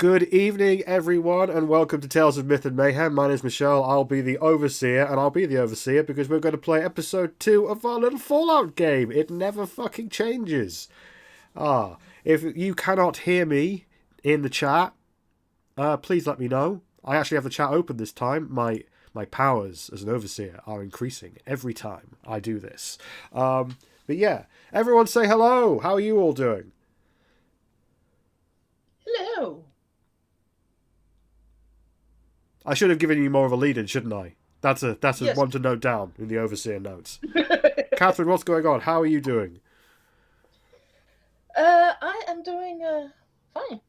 Good evening, everyone, and welcome to Tales of Myth and Mayhem. My name is Michelle. I'll be the Overseer, and I'll be the Overseer because we're going to play episode 2 of our little Fallout game. It never fucking changes. If you cannot hear me in the chat, please let me know. I actually have the chat open this time. My powers as an Overseer are increasing every time I do this. But yeah, everyone say hello. How are you all doing? Hello. I should have given you more of a lead-in, shouldn't I? That's a Yes. one to note down in the Overseer notes. Catherine, what's going on? How are you doing? I am doing fine.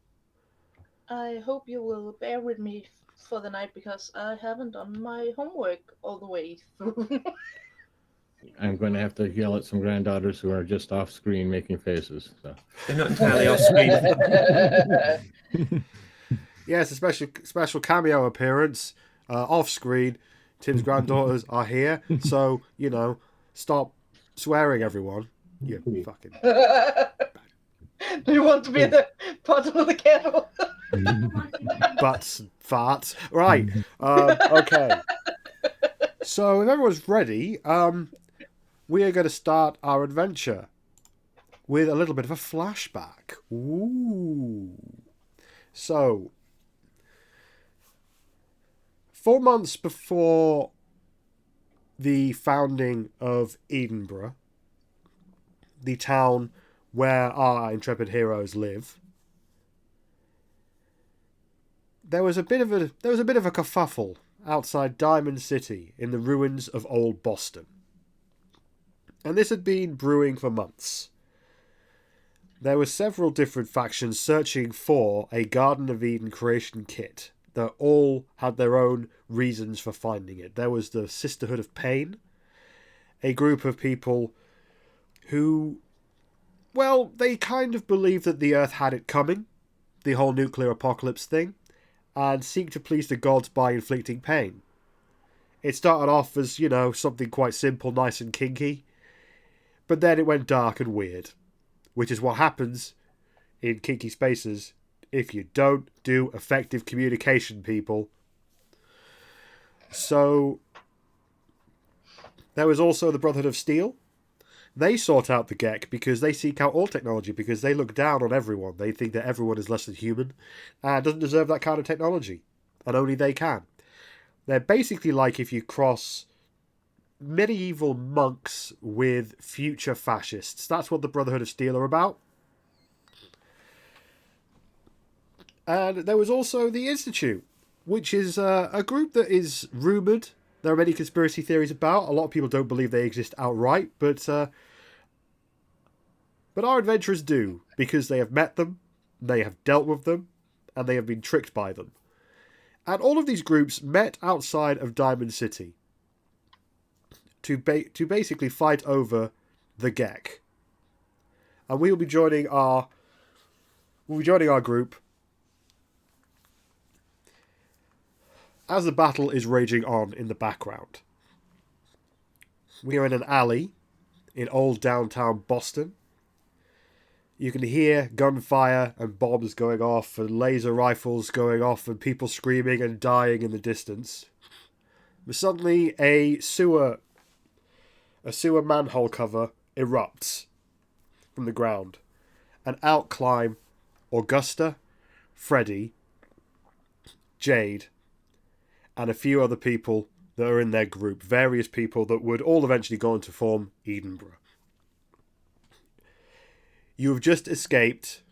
I hope you will bear with me for the night because I haven't done my homework all the way through. I'm going to have to yell at some granddaughters who are just off screen making faces. So. They're not entirely off screen. Yes, a special cameo appearance off screen. Tim's granddaughters are here, so stop swearing, everyone. You fucking. Do you want to be the bottom of the kettle? Butts and farts. Right. Okay. So if everyone's ready, we are going to start our adventure with a little bit of a flashback. Ooh. So, 4 months before the founding of Edenbrough, the town where our intrepid heroes live, there was a bit of a kerfuffle outside Diamond City in the ruins of Old Boston. And this had been brewing for months. There were several different factions searching for a Garden of Eden creation kit that all had their own reasons for finding it. There was the Sisterhood of Pain, a group of people who, well, they kind of believed that the Earth had it coming, the whole nuclear apocalypse thing, and seek to please the gods by inflicting pain. It started off as, something quite simple, nice and kinky, but then it went dark and weird, which is what happens in kinky spaces if you don't do effective communication, people. So, there was also the Brotherhood of Steel. They sought out the G.E.C.K because they seek out all technology, because they look down on everyone. They think that everyone is less than human and doesn't deserve that kind of technology, and only they can. They're basically like if you cross medieval monks with future fascists. That's what the Brotherhood of Steel are about. And there was also the Institute, which is a group that is rumoured. There are many conspiracy theories about. A lot of people don't believe they exist outright, but our adventurers do, because they have met them, they have dealt with them, and they have been tricked by them. And all of these groups met outside of Diamond City to basically fight over the G.E.C.K. And we'll be joining our group as the battle is raging on in the background. We are in an alley in old downtown Boston. You can hear gunfire and bombs going off and laser rifles going off and people screaming and dying in the distance. But suddenly a sewer manhole cover erupts from the ground. And out climb Augusta, Freddy, Jade, and a few other people that are in their group. Various people that would all eventually go on to form Edenbrough. You have just escaped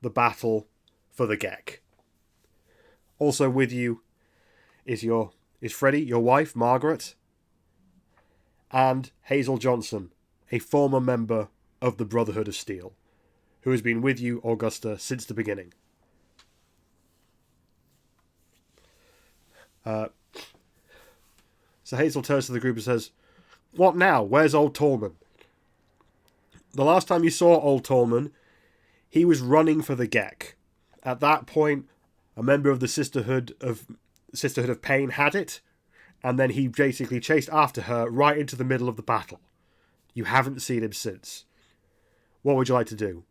the battle for the G.E.C.K. Also with you is Freddy, your wife, Margaret, and Hazel Johnson, a former member of the Brotherhood of Steel, who has been with you, Augusta, since the beginning. So Hazel turns to the group and says, "What now? Where's old Tallman?" The last time you saw old Tallman, he was running for the G.E.C.K. At that point, a member of the Sisterhood of Pain had it, and then he basically chased after her right into the middle of the battle. You haven't seen him since. What would you like to do?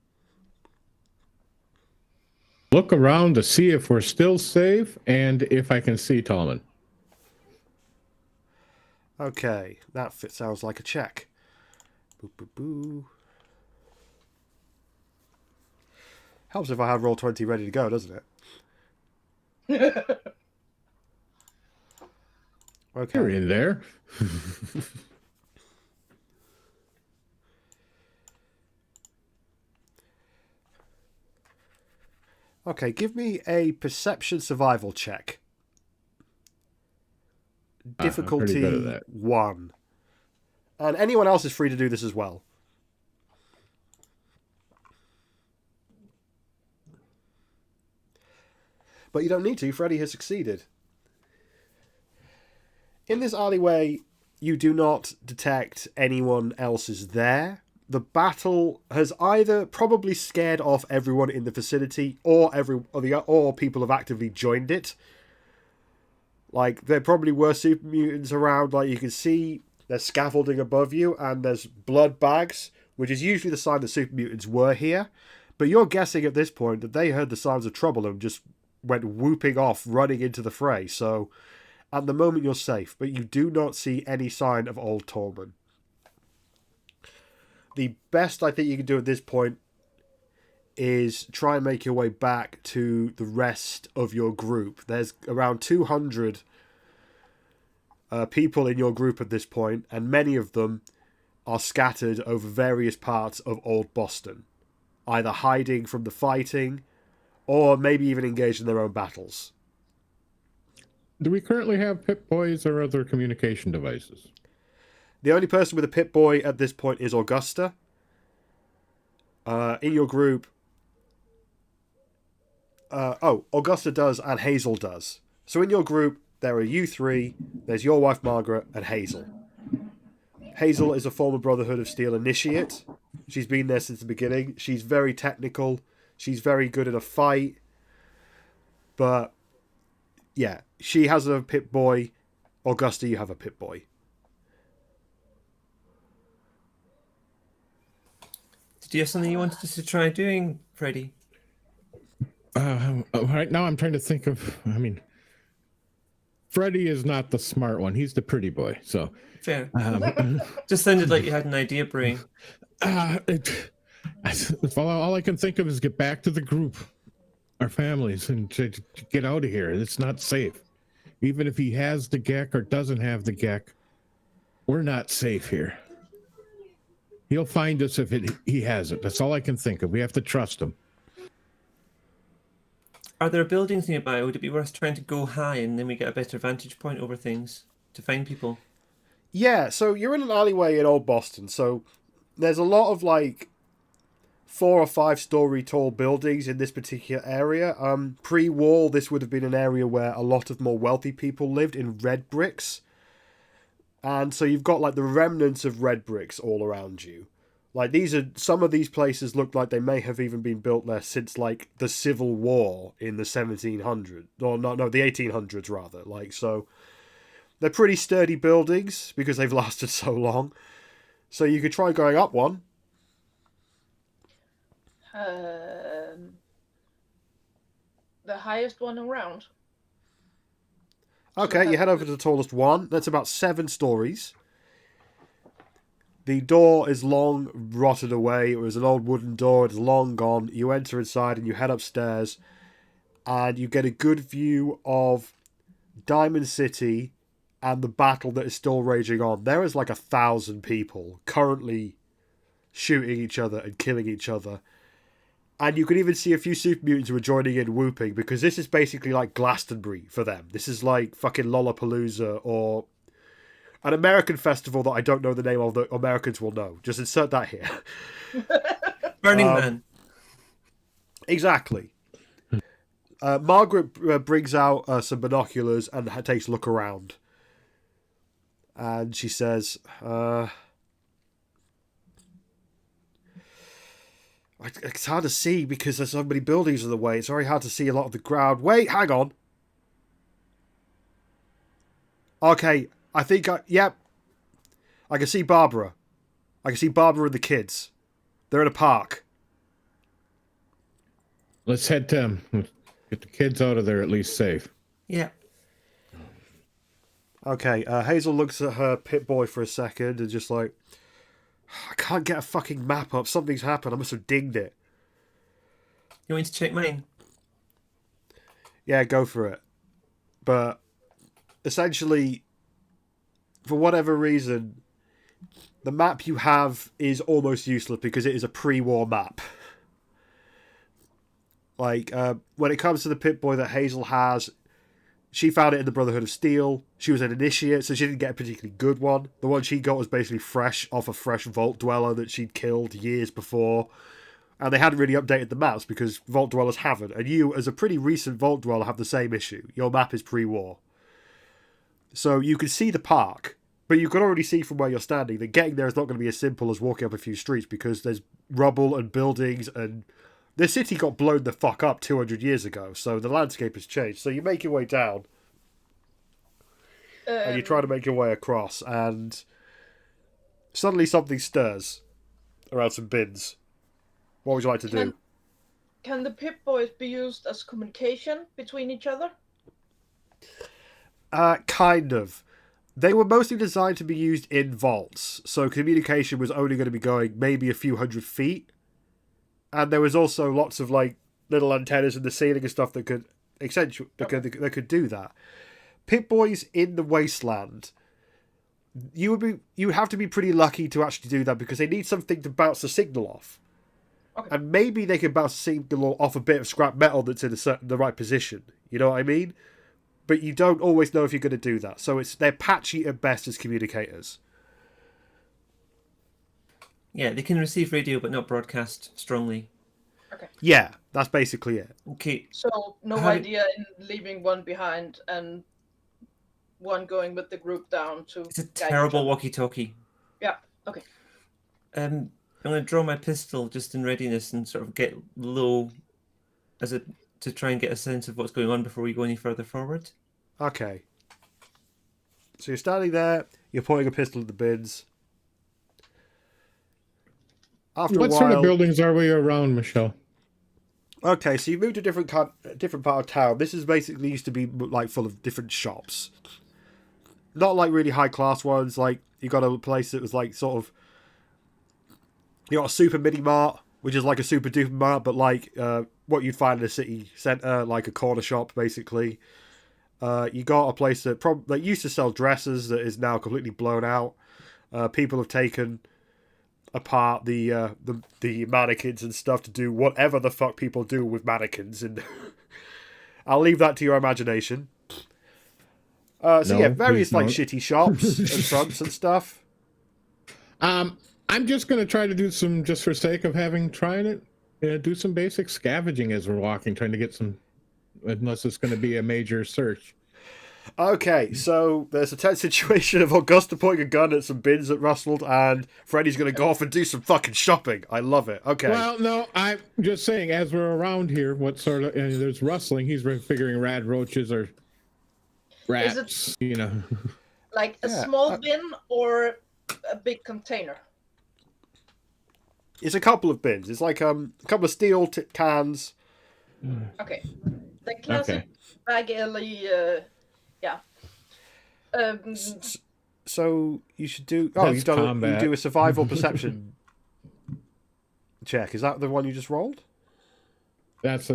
look around to see if we're still safe and if I can see Tallman. Okay, that sounds like a check. Boo, boo, boo. Helps if I have Roll20 ready to go, doesn't it? Okay. You're in there. Okay, give me a perception survival check. Difficulty I'm pretty good at that. 1. And anyone else is free to do this as well. But you don't need to, Freddy has succeeded. In this alleyway, you do not detect anyone else is there. The battle has either probably scared off everyone in the vicinity, or people have actively joined it. Like, there probably were super mutants around. Like, you can see there's scaffolding above you, and there's blood bags, which is usually the sign that super mutants were here. But you're guessing at this point that they heard the sounds of trouble and just went whooping off, running into the fray. So, at the moment, you're safe, but you do not see any sign of old Tormund. The best I think you can do at this point is try and make your way back to the rest of your group. There's around 200 people in your group at this point, and many of them are scattered over various parts of Old Boston, either hiding from the fighting or maybe even engaged in their own battles. Do we currently have Pip-Boys or other communication devices? The only person with a Pip-Boy at this point is Augusta. In your group... Augusta does and Hazel does. So in your group, there are you three, there's your wife Margaret, and Hazel. Hazel is a former Brotherhood of Steel initiate. She's been there since the beginning. She's very technical. She's very good at a fight. But, yeah, she has a Pip-Boy. Augusta, you have a Pip-Boy. Did you have something you wanted us to try doing, Freddy? Right now I'm trying to think of, Freddy is not the smart one. He's the pretty boy. So Fair. Just sounded like you had an idea brewing. All I can think of is get back to the group, our families, and to get out of here. It's not safe. Even if he has the G.E.C.K or doesn't have the G.E.C.K, we're not safe here. He'll find us if he has it. That's all I can think of. We have to trust him. Are there buildings nearby? Would it be worth trying to go high and then we get a better vantage point over things to find people? Yeah, so you're in an alleyway in Old Boston, so there's a lot of, 4 or 5 story tall buildings in this particular area. Pre-war, this would have been an area where a lot of more wealthy people lived in red bricks. And so you've got, the remnants of red bricks all around you. Some of these places look like they may have even been built there since, the Civil War in the 1700s. Or, no, the 1800s, rather. So they're pretty sturdy buildings because they've lasted so long. So you could try going up one. The highest one around. Okay, you head over to the tallest one. That's about 7 stories. The door is long rotted away. It was an old wooden door. It's long gone. You enter inside and you head upstairs. And you get a good view of Diamond City and the battle that is still raging on. There is 1,000 people currently shooting each other and killing each other. And you can even see a few super mutants who are joining in whooping, because this is basically like Glastonbury for them. This is like fucking Lollapalooza or an American festival that I don't know the name of that Americans will know. Just insert that here. Burning Man. Exactly. Margaret brings out some binoculars and takes a look around. And she says, it's hard to see because there's so many buildings in the way. It's very hard to see a lot of the ground. Wait, hang on. Okay, I think yep. I can see Barbara. I can see Barbara and the kids. They're in a park. Let's head to get the kids out of there at least safe. Yeah. Okay, Hazel looks at her Pip-Boy for a second and just like, I can't get a fucking map up. Something's happened. I must have dinged it. You want me to check mine? Yeah, go for it. But essentially, for whatever reason, the map you have is almost useless because it is a pre-war map. Like, when it comes to the Pip-Boy that Hazel has, she found it in the Brotherhood of Steel. She was an initiate, so she didn't get a particularly good one. The one she got was basically fresh off a fresh Vault Dweller that she'd killed years before. And they hadn't really updated the maps because Vault Dwellers haven't. And you, as a pretty recent Vault Dweller, have the same issue. Your map is pre-war. So you can see the park, but you can already see from where you're standing that getting there is not going to be as simple as walking up a few streets because there's rubble and buildings and the city got blown the fuck up 200 years ago, so the landscape has changed. So you make your way down, and you try to make your way across, and suddenly something stirs around some bins. What would you like to do? Can the Pip-Boys be used as communication between each other? Kind of. They were mostly designed to be used in vaults, so communication was only going to be going maybe a few hundred feet. And there was also lots of like little antennas in the ceiling and stuff that could accentuate that could do that. Pip-Boys in the wasteland, you would have to be pretty lucky to actually do that because they need something to bounce the signal off. Okay. And maybe they can bounce the signal off a bit of scrap metal that's in the right position. You know what I mean? But you don't always know if you're going to do that. So they're patchy at best as communicators. Yeah, they can receive radio but not broadcast strongly. Okay. Yeah, that's basically it. Okay. So no idea in leaving one behind and one going with the group down to. It's a terrible walkie-talkie. Yeah. Okay. I'm going to draw my pistol just in readiness and sort of get low to try and get a sense of what's going on before we go any further forward. Okay. So you're standing there, you're pointing a pistol at the bins. After what a while, sort of buildings are we around, Michelle? Okay, so you moved to a different part of town. This is basically used to be like full of different shops. Not like really high class ones. Like you got a place that was like sort of. You got a super mini mart, which is like a super duper mart, but like what you'd find in a city centre, like a corner shop, basically. You got a place that used to sell dresses that is now completely blown out. People have taken apart the mannequins and stuff to do whatever the fuck people do with mannequins, and I'll leave that to your imagination. Various like shitty shops and fronts and stuff. I'm just gonna try to do some, just for sake of trying it, do some basic scavenging as we're walking, trying to get some, unless it's gonna be a major search. Okay, so there's a tense situation of Augusta pointing a gun at some bins that rustled, and Freddy's going to go off and do some fucking shopping. I love it. Okay. Well, no, I'm just saying, as we're around here, what sort of, there's rustling, he's figuring rad roaches or rats, you know. Like a small bin or a big container? It's a couple of bins. It's like a couple of steel cans. Okay. The classic bag alley, yeah. So you should do. Oh, you do a survival perception check. Is that the one you just rolled? That's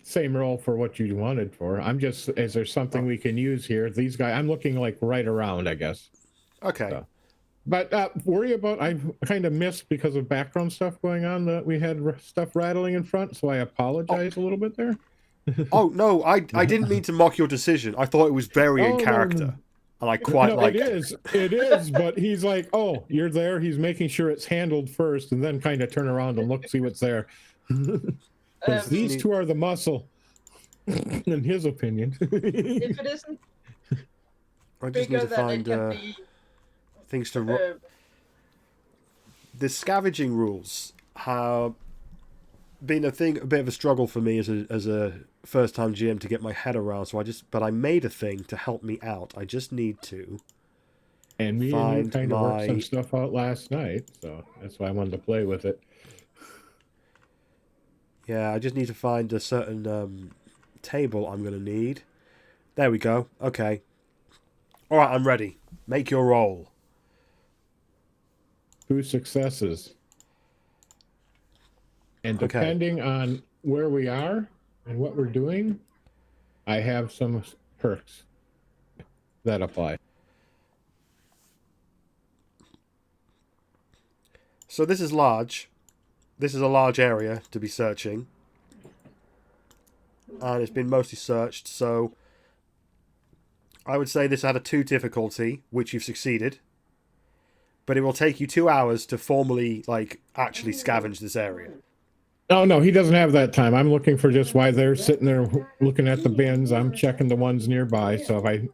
same roll for what you wanted for. I'm just, is there something we can use here? These guys, I'm looking like right around, I guess. Okay. So. But worry about, I kind of missed because of background stuff going on that we had stuff rattling in front, so I apologize a little bit there. Oh no, I didn't mean to mock your decision. I thought it was very in character, and I quite like it. It is, but he's like, oh, you're there. He's making sure it's handled first, and then kind of turn around and look, see what's there. Because these two are the muscle, in his opinion. If it isn't I just need to find things to. The scavenging rules have been a bit of a struggle for me as a first-time GM to get my head around. So but I made a thing to help me out. I just need to. And me and you kind of worked some stuff out last night, so that's why I wanted to play with it. Yeah, I just need to find a certain table I'm going to need. There we go. Okay. Alright, I'm ready. Make your roll. 2 successes. And Okay. depending on where we are and what we're doing, I have some perks that apply. So this is large. This is a large area to be searching. And it's been mostly searched, so I would say this had a 2 difficulty, which you've succeeded. But it will take you 2 hours to formally, actually scavenge this area. Oh, no, he doesn't have that time. I'm looking for just why they're sitting there looking at the bins. I'm checking the ones nearby. So if I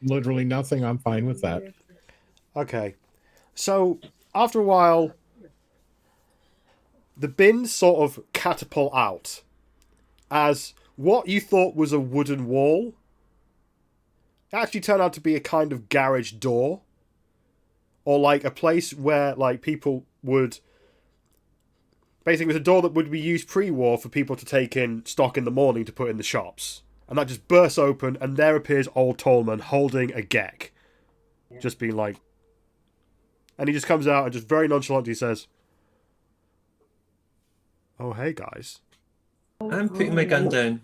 literally nothing, I'm fine with that. Okay. So, after a while, the bins sort of catapult out as what you thought was a wooden wall actually turned out to be a kind of garage door. Or a place where people would... Basically, it was a door that would be used pre-war for people to take in stock in the morning to put in the shops. And that just bursts open, and there appears old Tolman holding a G.E.C.K. Just being like... And he just comes out and just very nonchalantly says, "Oh, hey, guys." I'm putting my gun down.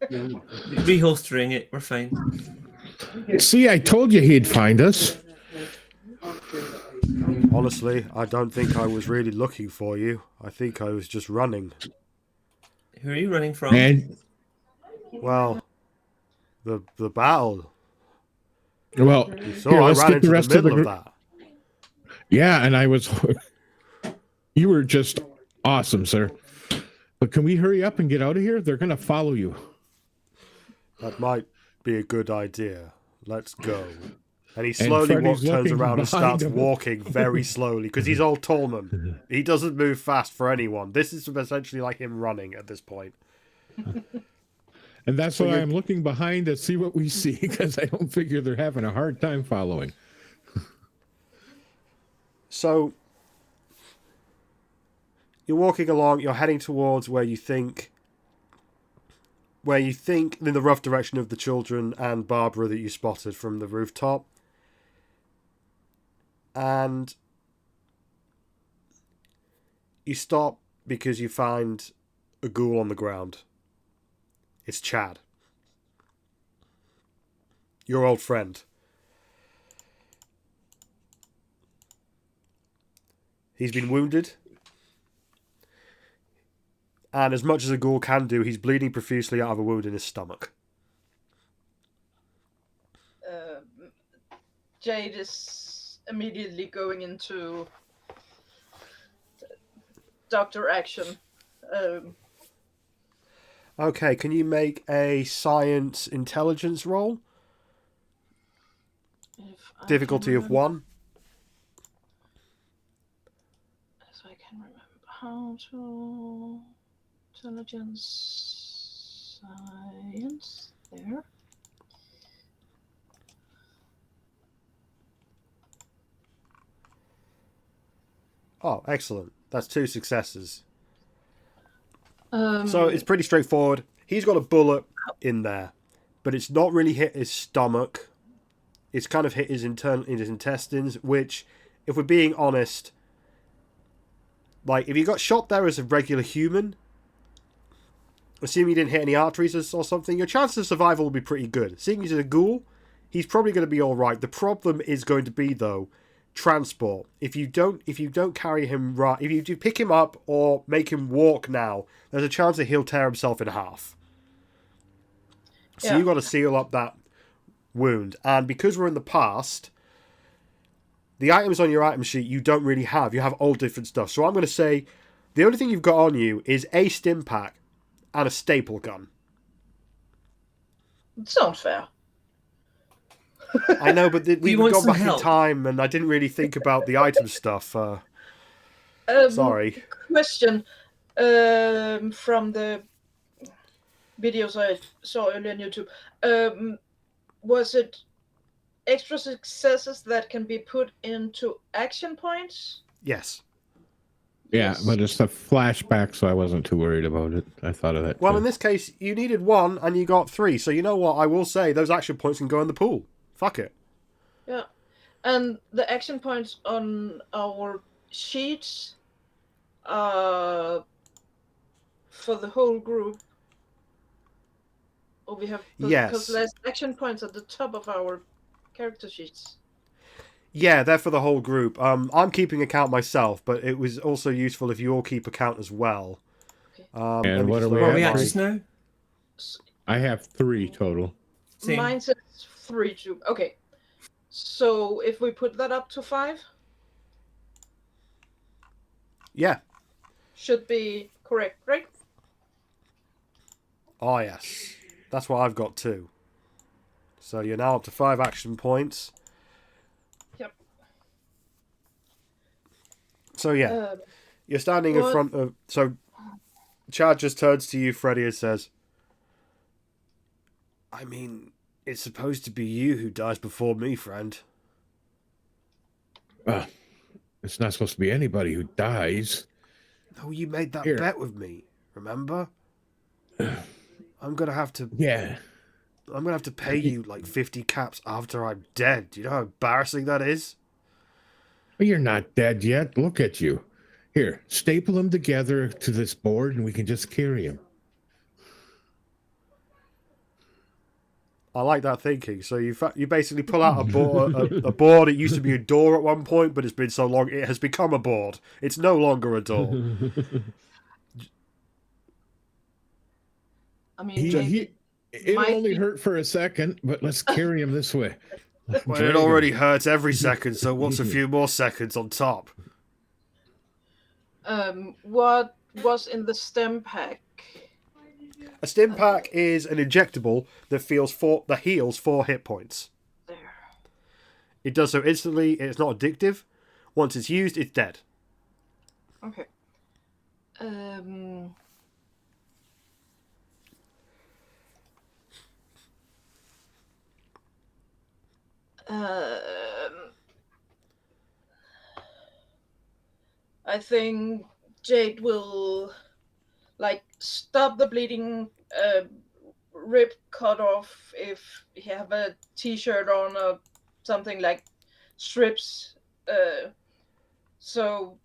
Reholstering it. We're fine. See, I told you he'd find us. Honestly, I don't think I was really looking for you. I think I was just running. Who are you running from? And Well, the battle. well, So here, I let's ran get the into rest the of the middle of group. that. Yeah, and I was. You were just awesome, sir. But can we hurry up and get out of here? They're gonna follow you. That might be a good idea. Let's go. And he And slowly Freddy's turns looking around and behind starts him. walking very slowly because he's old Tolman. He doesn't move fast for anyone. This is essentially like him running at this point. And that's So why you're- I'm looking behind to see what we see, because I don't figure they're having a hard time following. So you're walking along. You're heading towards where you think in the rough direction of the children and Barbara that you spotted from the rooftop. And you stop because you find a ghoul on the ground. It's Chad. Your old friend. He's been wounded. And as much as a ghoul can do, he's bleeding profusely out of a wound in his stomach. Jade is immediately going into doctor action. Okay, can you make a science intelligence roll? Difficulty of 1. So I can remember how to... Intelligence... Science... There. Oh, excellent. That's 2 successes. Um, So it's pretty straightforward. He's got a bullet in there, but it's not really hit his stomach. It's kind of hit his intestines, which, if we're being honest, if you got shot there as a regular human, assuming you didn't hit any arteries or something, your chances of survival will be pretty good. Seeing he's a ghoul, he's probably going to be all right. The problem is going to be, though, transport. If you don't carry him right, if you do pick him up or make him walk now, there's a chance that he'll tear himself in half. So you've got to seal up that wound. And because we're in the past, the items on your item sheet you don't really have. You have all different stuff. So I'm going to say the only thing you've got on you is a stim pack and a staple gun. Sounds fair. I know, but we've want gone some back help? in time and I didn't really think about the item stuff. Sorry. Question. From the videos I saw earlier on YouTube, was it extra successes that can be put into action points? Yes. Yeah, Yes. but it's a flashback, so I wasn't too worried about it. I thought of that. Well, too. in this case, you needed 1 and you got 3. So you know what? I will say those action points can go in the pool. Fuck it. Yeah. And the action points on our sheets for the whole group. Or we have because Yes. there's action points at the top of our character sheets. Yeah, they're for the whole group. I'm keeping account myself, but it was also useful if you all keep account as well. Okay. And let me what just are we load Where are up we at? at my- just now? I have 3 total. Same. Mine says 3 too. Okay. So if we put that up to 5, Yeah. should be correct, right? Oh, yes. That's what I've got too. So you're now up to 5 action points. Yep. So yeah, you're standing in what- front of... So Chad just turns to you, Freddy, and says, I mean, it's supposed to be you who dies before me, friend. It's not supposed to be anybody who dies. No, you made that Here. bet with me, remember? I'm gonna have to Yeah. pay you like 50 caps after I'm dead. Do you know how embarrassing that is? But you're not dead yet. Look at you. Here, staple them together to this board and we can just carry them. I like that thinking. So you basically pull out a board. A board. It used to be a door at one point, but it's been so long it has become a board. It's no longer a door. I mean, maybe It'll might only be- hurt for a second, but let's carry him this way. Well, Drag it 'em. already hurts every second. So what's a few more seconds on top? what was in the stem pack? A stim pack is an injectable that heals 4 hit points. There. It does so instantly. It's not addictive. Once it's used, it's dead. Okay. I think Jade will like stop the bleeding, rip cut off if he have a t-shirt on or something, like strips. So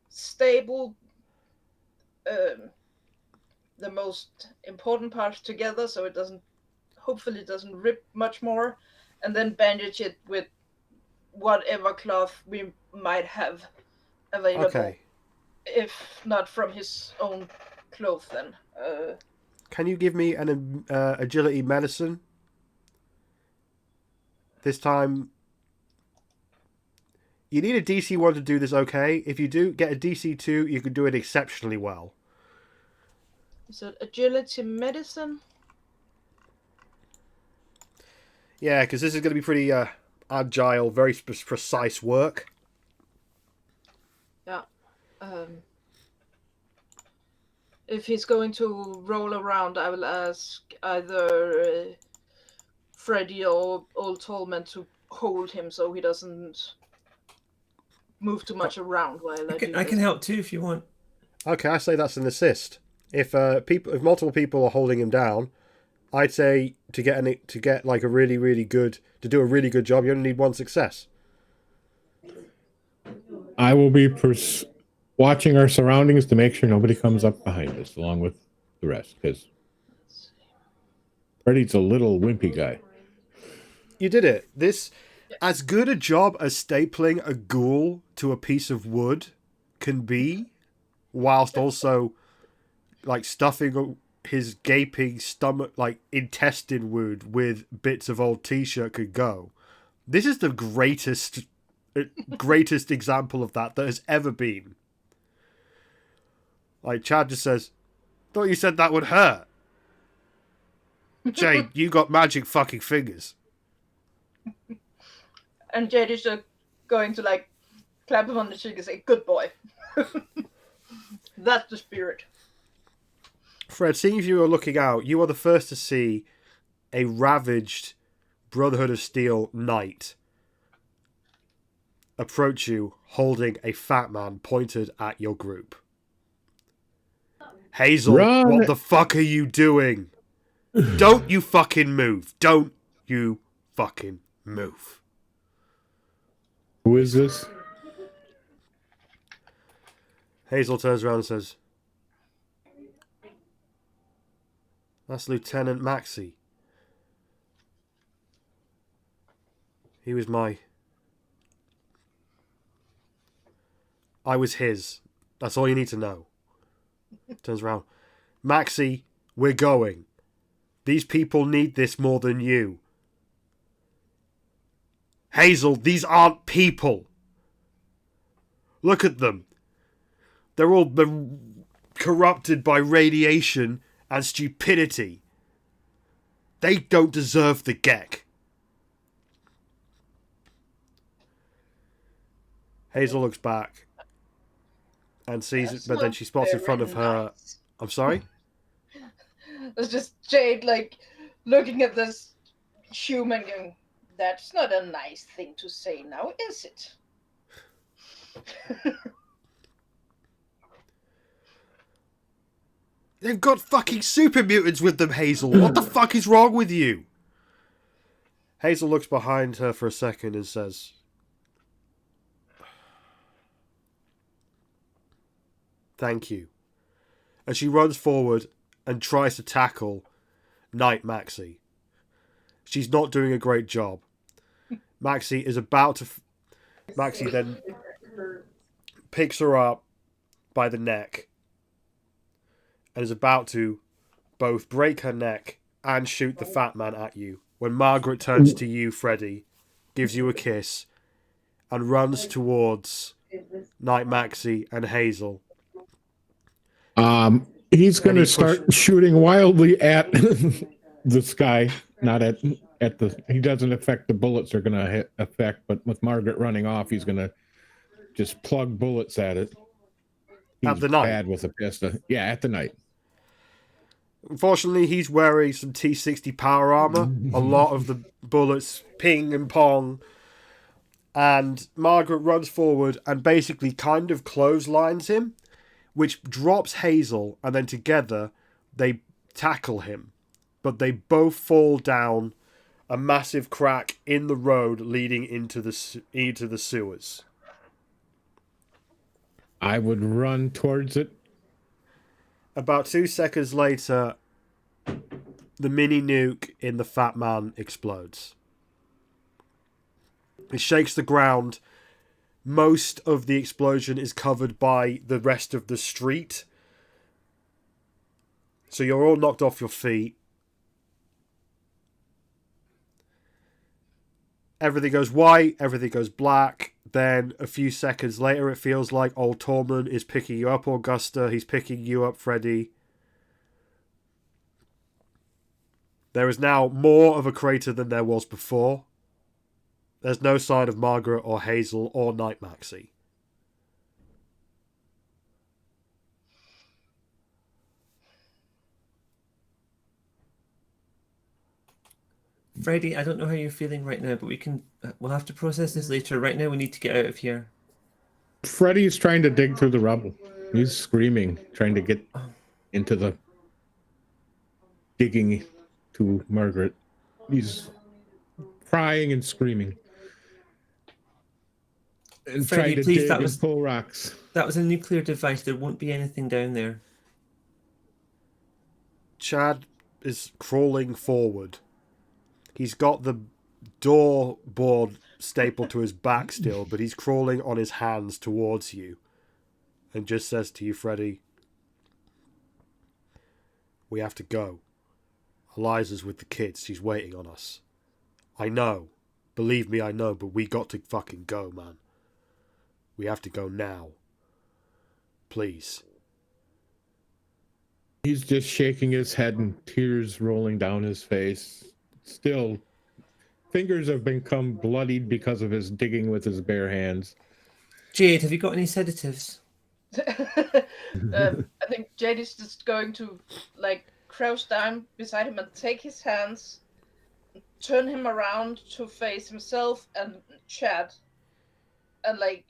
stable the most important parts together so it hopefully doesn't rip much more, and then bandage it with whatever cloth we might have available. Okay. If not from his own clothes, then. Can you give me an agility medicine? This time, you need a DC 1 to do this okay. If you do get a DC 2, you can do it exceptionally well. Is it agility medicine? Yeah, because this is going to be pretty agile, very precise work. Yeah. If he's going to roll around, I will ask either Freddy or Old Tallman to hold him so he doesn't move too much around while I do I can this. help too if you want. Okay, I say that's an assist. If multiple people are holding him down, I'd say to do a really good job, you only need 1 success. I will be watching our surroundings to make sure nobody comes up behind us, along with the rest, because Freddy's a little wimpy guy. You did it. This, as good a job as stapling a ghoul to a piece of wood can be, whilst also like stuffing his gaping stomach, like intestine wound with bits of old t-shirt could go. This is the greatest example of that has ever been. Like Chad just says, "Thought you said that would hurt." Jade, you got magic fucking fingers. And Jade is just going to like clap him on the cheek and say, "Good boy." That's the spirit. Fred, seeing as you are looking out, you are the first to see a ravaged Brotherhood of Steel knight approach you holding a fat man pointed at your group. Hazel, Run! what the fuck are you doing? Don't you fucking move. Don't you fucking move. Who is this? Hazel turns around and says, that's Lieutenant Maxey. He was I was his. That's all you need to know. Turns around. Maxey, we're going. These people need this more than you. Hazel, these aren't people. Look at them. They're all corrupted by radiation and stupidity. They don't deserve the G.E.C.K. Hazel looks back and sees it, but then she spots in front of her. Nice. I'm sorry? It's just Jade, like, looking at this human going, that's not a nice thing to say now, is it? They've got fucking super mutants with them, Hazel. What the fuck is wrong with you? Hazel looks behind her for a second and says, thank you. And she runs forward and tries to tackle Knight Maxey. She's not doing a great job. Maxey is about to... Maxey then picks her up by the neck and is about to both break her neck and shoot the fat man at you when Margaret turns to you, Freddy, gives you a kiss, and runs towards Knight Maxey and Hazel. He's going to start shooting wildly at this guy, not at the... He doesn't affect the bullets are going to affect, but with Margaret running off, he's going to just plug bullets at it. He's At the knight? bad with a pistol. Yeah, at the knight. Unfortunately, he's wearing some T-60 power armor. A lot of the bullets ping and pong. And Margaret runs forward and basically kind of clotheslines him, which drops Hazel, and then together they tackle him. But they both fall down a massive crack in the road leading into the sewers. I would run towards it. About 2 seconds later, the mini nuke in the fat man explodes. It shakes the ground. Most of the explosion is covered by the rest of the street. So you're all knocked off your feet. Everything goes white, everything goes black. Then a few seconds later, it feels like old Tormund is picking you up, Augusta. He's picking you up, Freddy. There is now more of a crater than there was before. There's no sign of Margaret or Hazel or Knight Maxey. Freddy, I don't know how you're feeling right now, but we'll have to process this later. Right now, we need to get out of here. Freddy's trying to dig through the rubble. He's screaming, trying to get into the digging to Margaret. He's crying and screaming. And Freddy, trying to please, dig and pull rocks. That was a nuclear device. There won't be anything down there. Chad is crawling forward. He's got the door board stapled to his back still, but he's crawling on his hands towards you and just says to you, Freddy, we have to go. Eliza's with the kids. She's waiting on us. I know. Believe me, I know, but we got to fucking go, man. We have to go now. Please. He's just shaking his head and tears rolling down his face. Still, fingers have become bloodied because of his digging with his bare hands. Jade, have you got any sedatives? I think Jade is just going to, like, crouch down beside him and take his hands, turn him around to face himself and Chad, And like,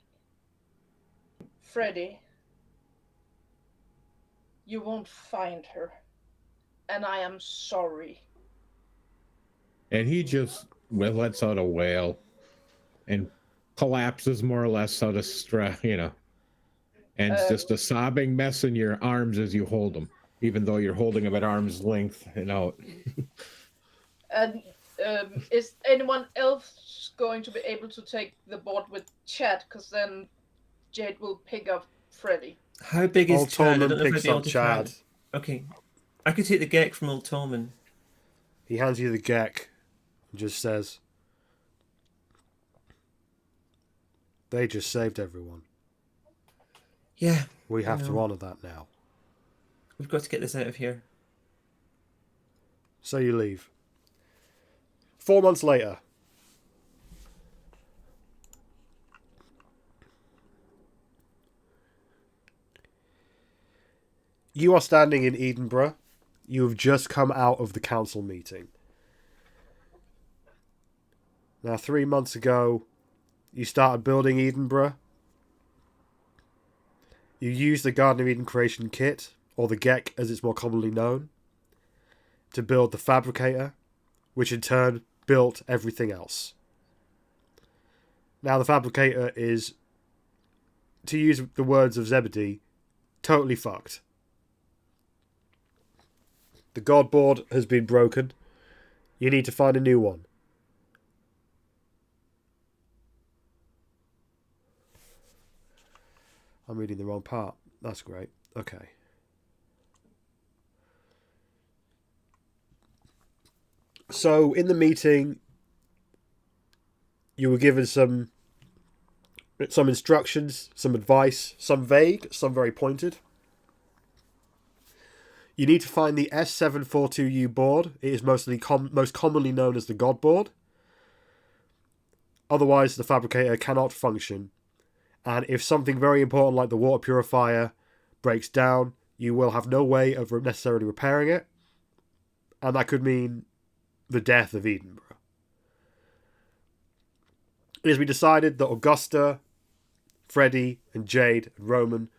Freddy, you won't find her. And I am sorry. And he just lets out a wail and collapses more or less out of stress, and it's just a sobbing mess in your arms as you hold him, even though you're holding him at arm's length and out. And is anyone else going to be able to take the board with Chad? Because then Jade will pick up Freddy. How big is Old Chad? I Tolman don't know if I'd picks be able up to Chad. carry. Okay. I could take the G.E.C. from Old Tolman. He hands you the G.E.C. and just says, "They just saved everyone. Yeah. We have to honour that now." We've got to get this out of here. So you leave. 4 months later. You are standing in Edenbrough. You have just come out of the council meeting. Now, 3 months ago, you started building Edenbrough. You used the Garden of Eden creation kit, or the G.E.C. as it's more commonly known, to build the fabricator, which in turn built everything else. Now, the fabricator is, to use the words of Zebedee, totally fucked. The god board has been broken. You need to find a new one. I'm reading the wrong part. That's great. Okay. So, in the meeting, you were given some instructions, some advice, some vague, some very pointed. You need to find the S742U board. It is most commonly known as the God board. Otherwise, the fabricator cannot function. And if something very important like the water purifier breaks down, you will have no way of necessarily repairing it. And that could mean the death of Edenbrough. It has been decided that Augusta, Freddy, and Jade and Roman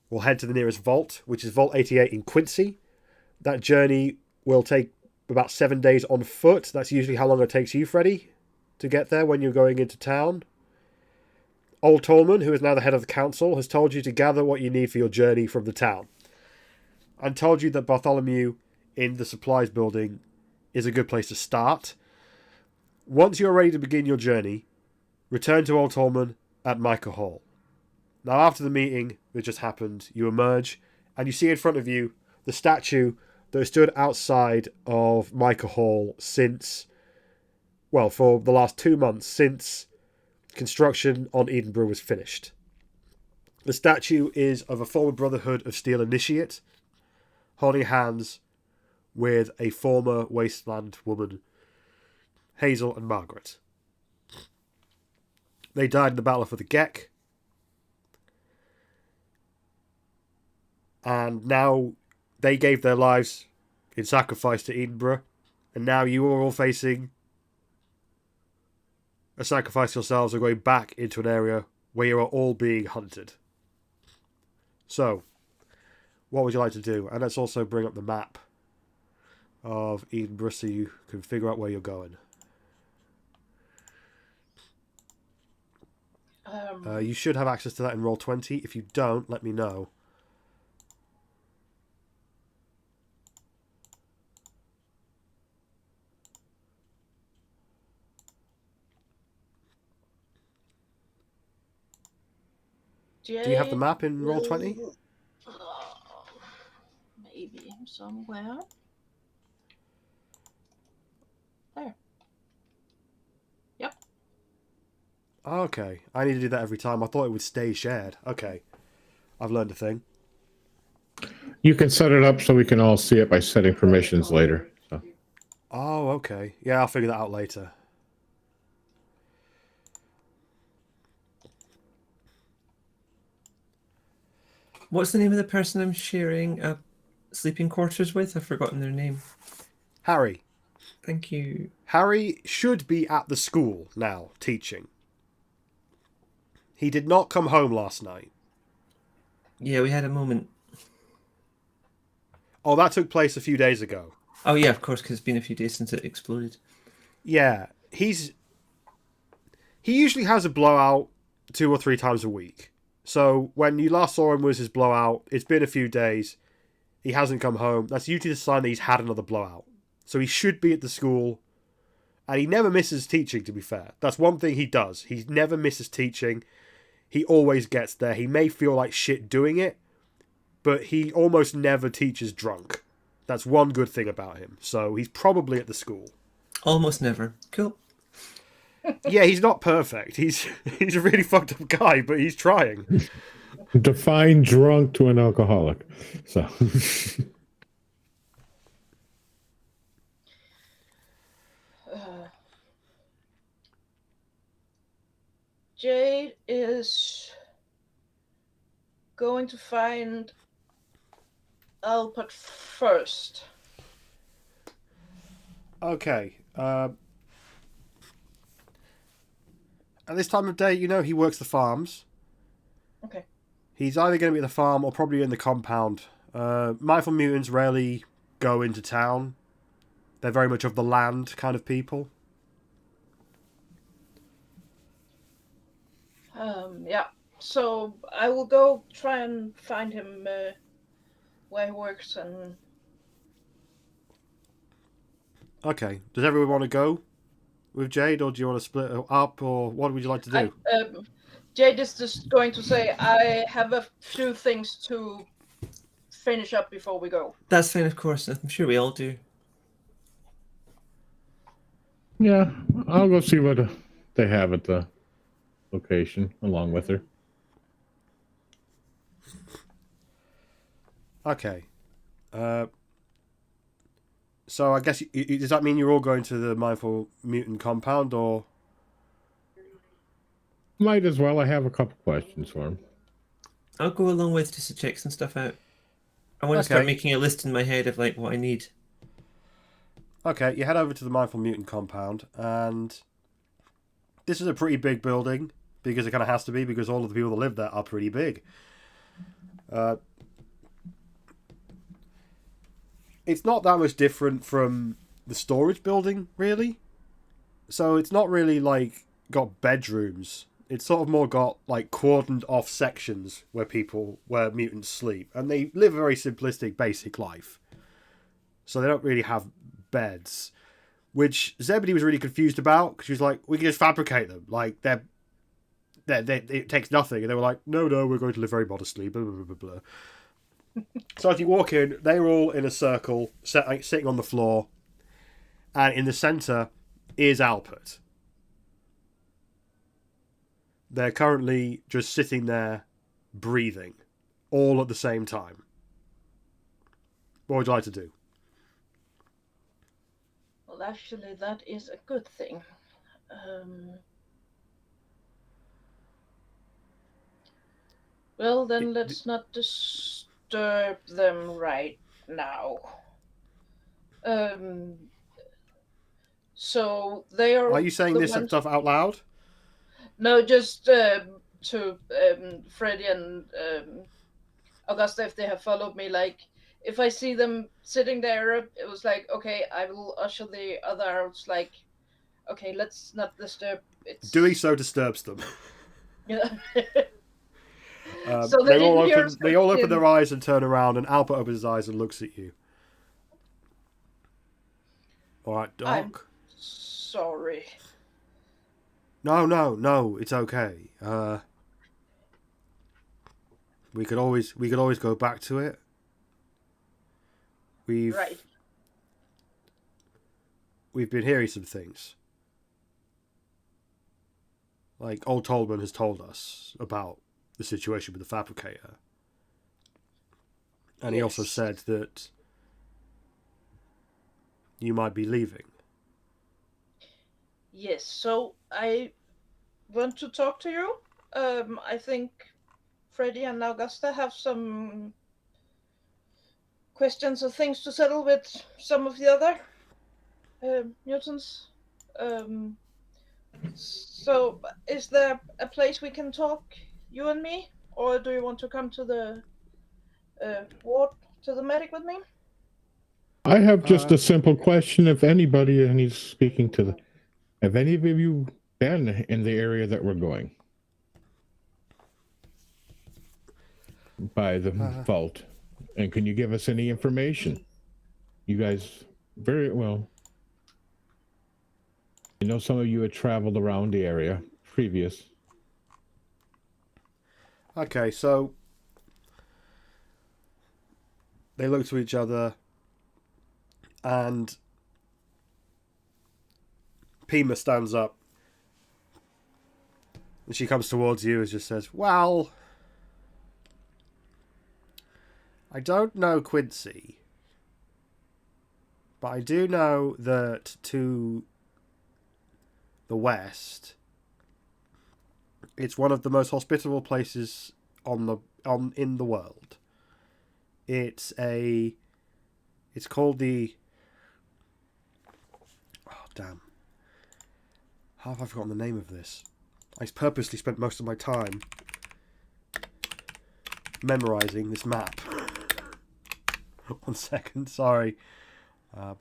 will head to the nearest vault, which is Vault 88 in Quincy. That journey will take about 7 days on foot. That's usually how long it takes you, Freddy, to get there when you're going into town. Old Tolman, who is now the head of the council, has told you to gather what you need for your journey from the town. And told you that Bartholomew in the supplies building is a good place to start. Once you're ready to begin your journey, return to Old Tolman at Micah Hall. Now, after the meeting that just happened, you emerge and you see in front of you the statue that has stood outside of Micah Hall since, well, for the last 2 months, since construction on Edenbrough was finished. The statue is of a former Brotherhood of Steel initiate, holding hands with a former wasteland woman, Hazel and Margaret. They died in the battle for the G.E.C. And now they gave their lives in sacrifice to Edenbrough. And now you are all facing a sacrifice yourselves of going back into an area where you are all being hunted. So, what would you like to do? And let's also bring up the map of Edenbrough so you can figure out where you're going. You should have access to that in Roll20. If you don't, let me know. Do you have the map in Roll20? Maybe somewhere. There. Yep. Okay. I need to do that every time. I thought it would stay shared. Okay. I've learned a thing. You can set it up so we can all see it by setting permissions later. So. Oh, okay. Yeah, I'll figure that out later. What's the name of the person I'm sharing sleeping quarters with? I've forgotten their name. Harry. Thank you. Harry should be at the school now, teaching. He did not come home last night. Yeah, we had a moment. Oh, that took place a few days ago. Oh yeah, of course, because it's been a few days since it exploded. Yeah, he usually has a blowout 2 or 3 times a week. So when you last saw him was his blowout, it's been a few days. He hasn't come home. That's usually the sign that he's had another blowout. So he should be at the school. And he never misses teaching, to be fair. That's one thing he does. He never misses teaching. He always gets there. He may feel like shit doing it, but he almost never teaches drunk. That's one good thing about him. So he's probably at the school. Almost never. Cool. Yeah, he's not perfect. He's a really fucked up guy, but he's trying. Define drunk to an alcoholic. So Jade is going to find Albert first. Okay. At this time of day, you know, he works the farms. Okay. He's either going to be at the farm or probably in the compound. Mindful mutants rarely go into town. They're very much of the land kind of people. Yeah. So I will go try and find him where he works and. Okay. Does everyone want to go with Jade, or do you want to split up, or what would you like to do? Jade is just going to say, I have a few things to finish up before we go. That's fine, of course. I'm sure we all do. yeah, I'll go see what they have at the location along with her. Okay. So I guess, does that mean you're all going to the Mindful Mutant compound, or? Might as well. I have a couple questions for him. I'll go along with just to check some stuff out. I want to start making a list in my head of like what I need. Okay, you head over to the Mindful Mutant compound, and this is a pretty big building, because it kind of has to be, because all of the people that live there are pretty big. It's not that much different from the storage building, really. So it's not really, like, got bedrooms. It's sort of more got, like, cordoned off sections where mutants sleep. And they live a very simplistic, basic life. So they don't really have beds. Which Zebedee was really confused about, because she was like, we can just fabricate them. Like, it takes nothing. And they were like, no, we're going to live very modestly, blah, blah, blah, blah. So as you walk in, they're all in a circle, sitting on the floor. And in the centre is Albert. They're currently just sitting there, breathing, all at the same time. What would you like to do? Well, actually, that is a good thing. Well, then let's not disturb them right now. So they are. Are you saying this stuff out loud? No, just to Freddie and Augusta, if they have followed me. Like, if I see them sitting there, it was like, okay, I will usher the other out. Like, okay, let's not disturb. Doing so disturbs them. Yeah. So they all open their eyes and turn around, and Albert opens his eyes and looks at you. All right, Doc. I'm sorry. No, it's okay. We could always go back to it. We've been hearing some things. Like old Tolman has told us about the situation with the fabricator. And he also said that you might be leaving. Yes, so I want to talk to you. I think Freddie and Augusta have some questions or things to settle with some of the other mutants. So, is there a place we can talk, you and me? Or do you want to come to the ward, to the medic with me? I have just a simple question. If anybody, and he's speaking to the, have any of you been in the area that we're going by the vault? And can you give us any information? You guys, very well. I know some of you had traveled around the area previous. Okay, so they look to each other, and Pima stands up, and she comes towards you and just says, "Well, I don't know Quincy, but I do know that to the west, it's one of the most hospitable places in the world. It's called the... Oh, damn. How have I forgotten the name of this? I purposely spent most of my time memorizing this map. 1 second, sorry. Oh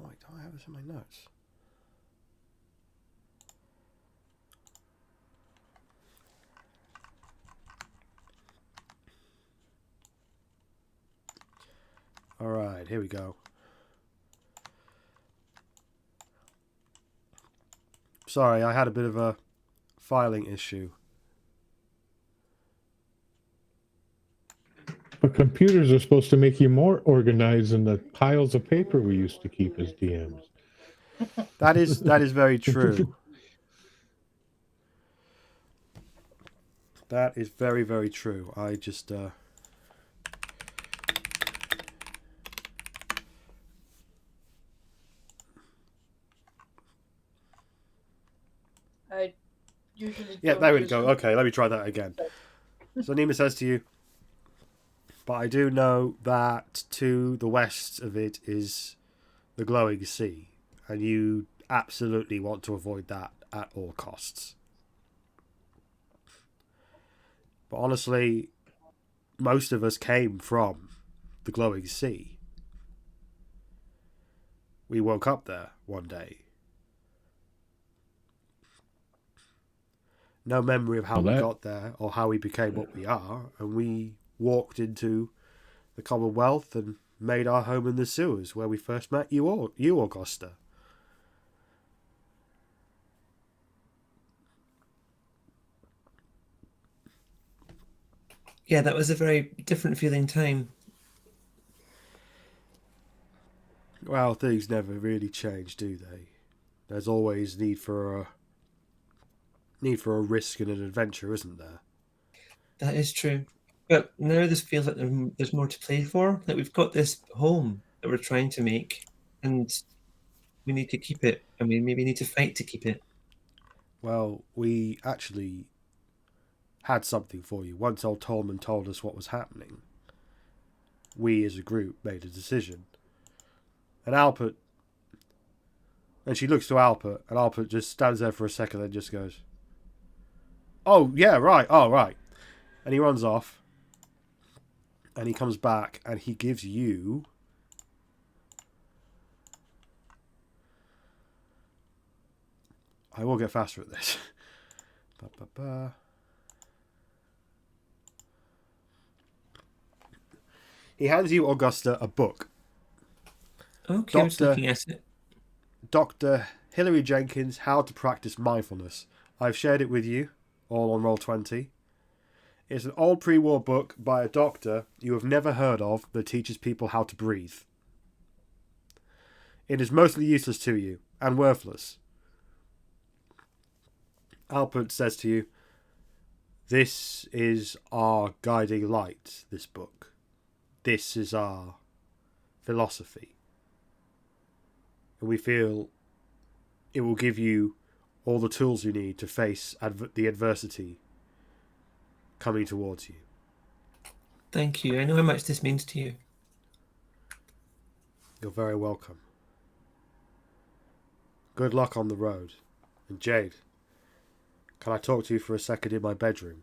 wait, do I have this in my notes? Alright, here we go. Sorry, I had a bit of a filing issue. But computers are supposed to make you more organized than the piles of paper we used to keep as DMs. That is very true. That is very, very true. I just I usually yeah, don't there we use go. them. Okay, let me try that again. So Nima says to you, but I do know that to the west of it is the glowing sea, and you absolutely want to avoid that at all costs. But honestly, most of us came from the glowing sea. We woke up there one day. No memory of how we got there or how we became what we are, and we walked into the Commonwealth and made our home in the sewers where we first met you, Augusta. Yeah, that was a very different feeling time. Well, things never really change, do they? There's always need for a risk and an adventure, isn't there? That is true. But now this feels like there's more to play for. Like we've got this home that we're trying to make, and we need to keep it. I mean, maybe need to fight to keep it. Well, we actually had something for you. Once old Tolman told us what was happening, we as a group made a decision. And Alpert... And she looks to Alpert, and Alpert just stands there for a second and just goes, "Oh, yeah, right, oh, right." And he runs off, and he comes back, and he gives you... I will get faster at this. He hands you, Augusta, a book. Okay, I'm just looking at it. Dr. Hilary Jenkins, How to Practice Mindfulness. I've shared it with you, all on Roll20. It's an old pre-war book by a doctor you have never heard of that teaches people how to breathe. It is mostly useless to you, and worthless. Alpert says to you, This is our guiding light, this book. This is our philosophy. And we feel it will give you all the tools you need to face the adversity coming towards you. Thank you. I know how much this means to you. You're very welcome. Good luck on the road. And Jade, can I talk to you for a second in my bedroom?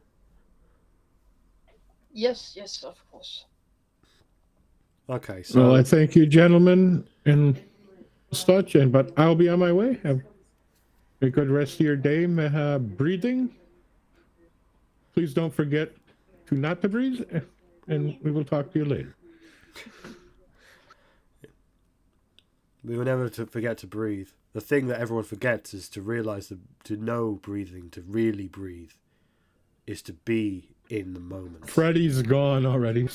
Yes, of course. Okay, so... Well, I thank you, gentlemen, and such, but I'll be on my way. Have a good rest of your day, breathing. Please don't forget to not to breathe, and we will talk to you later. We will never forget to breathe. The thing that everyone forgets is to realize that to know breathing, to really breathe, is to be in the moment. Freddy's gone already.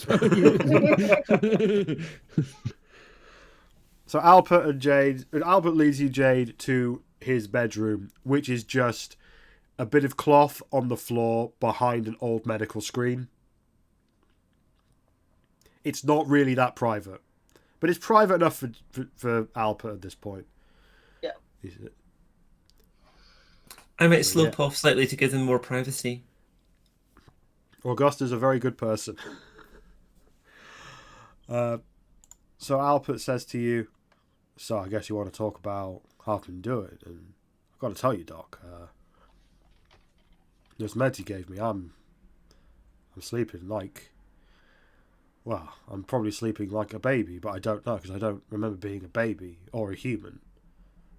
So Albert leads you, Jade, to his bedroom, which is just a bit of cloth on the floor behind an old medical screen. It's not really that private, but it's private enough for Albert at this point. Yeah. I might slope off slightly to give them more privacy. Augusta's a very good person. So Albert says to you, so I guess you want to talk about helping do it. And I've got to tell you, Doc, this meds he gave me, I'm sleeping like, well, I'm probably sleeping like a baby, but I don't know because I don't remember being a baby or a human,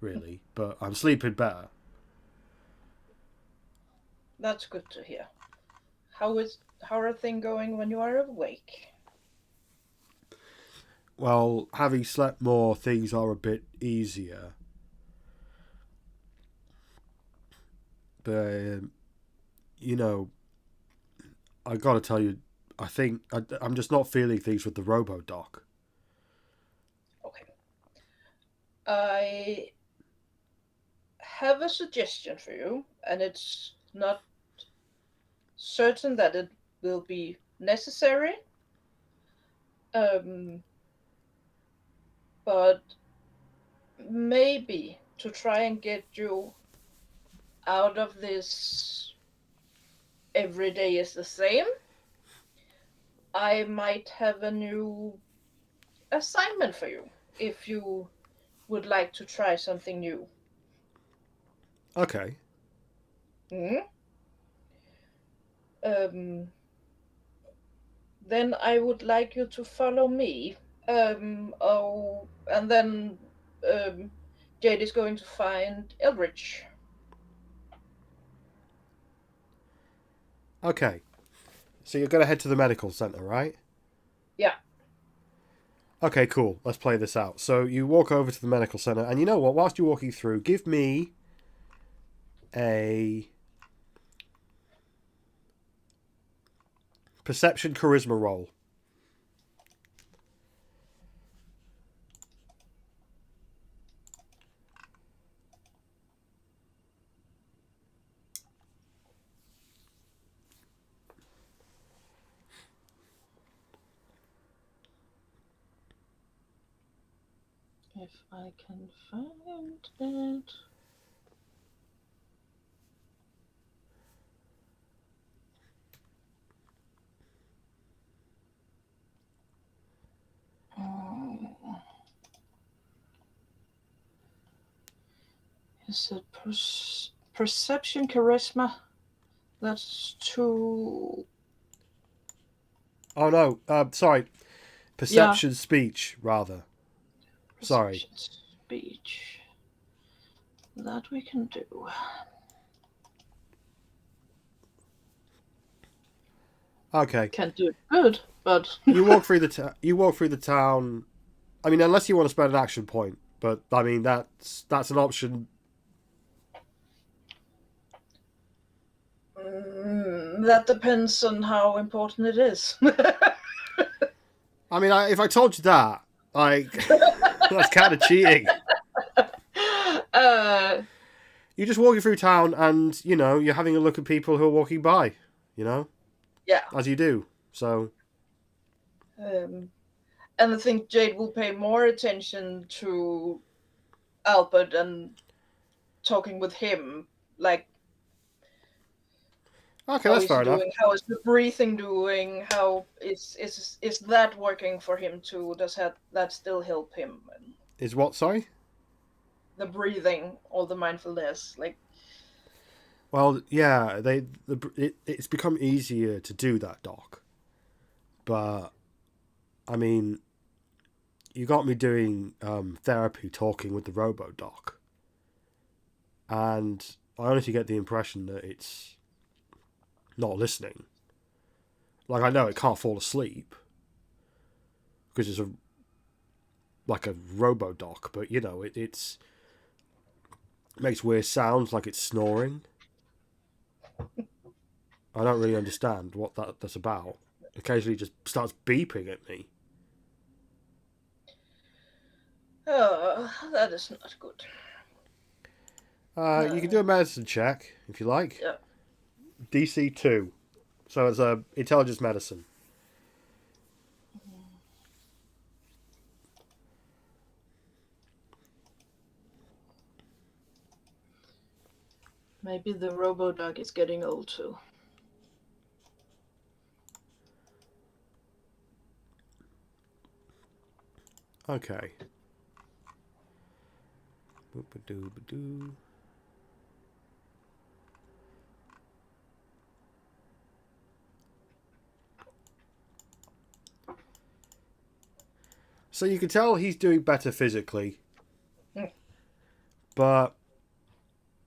really. But I'm sleeping better. That's good to hear. How are things going when you are awake? Well, having slept more, things are a bit easier. But, you know, I gotta tell you, I think I'm just not feeling things with the robo-doc. Okay. I have a suggestion for you, and it's not certain that it will be necessary. But maybe to try and get you out of this every day is the same, I might have a new assignment for you if you would like to try something new. Okay. Then I would like you to follow me. And then Jade is going to find Elbridge. Okay. So you're going to head to the medical center, right? Yeah. Okay, cool. Let's play this out. So you walk over to the medical center, and you know what? Whilst you're walking through, give me a perception charisma roll. If I can find it. Is it perception charisma? That's too... Oh, no. Sorry. Perception speech, rather. Sorry. Perception speech. That we can do. Okay. Can't do it good, but... You walk through the town. I mean, unless you want to spend an action point. But, I mean, that's an option. That depends on how important it is. I mean, if I told you that, like, that's kind of cheating. You're just walking through town and, you know, you're having a look at people who are walking by. you know, Yeah. as you do. So, And I think Jade will pay more attention to Albert and talking with him, like okay, how that's is he fair enough. doing, how is the breathing doing, how is that working for him too? Does that still help him? And Is what, sorry? the breathing or the mindfulness, like Well, yeah, it's become easier to do that, Doc. But, I mean, you got me doing therapy talking with the robo-doc. And I honestly get the impression that it's not listening. Like, I know it can't fall asleep because it's like a robo-doc, but, you know, it makes weird sounds like it's snoring. I don't really understand what that's about. Occasionally it just starts beeping at me. that is not good. You can do a medicine check if you like. Yeah. DC 2. So it's a intelligence medicine. Maybe the robo-dog is getting old too. Okay. Boop-a-doo-ba-doo. So you can tell he's doing better physically. Mm. But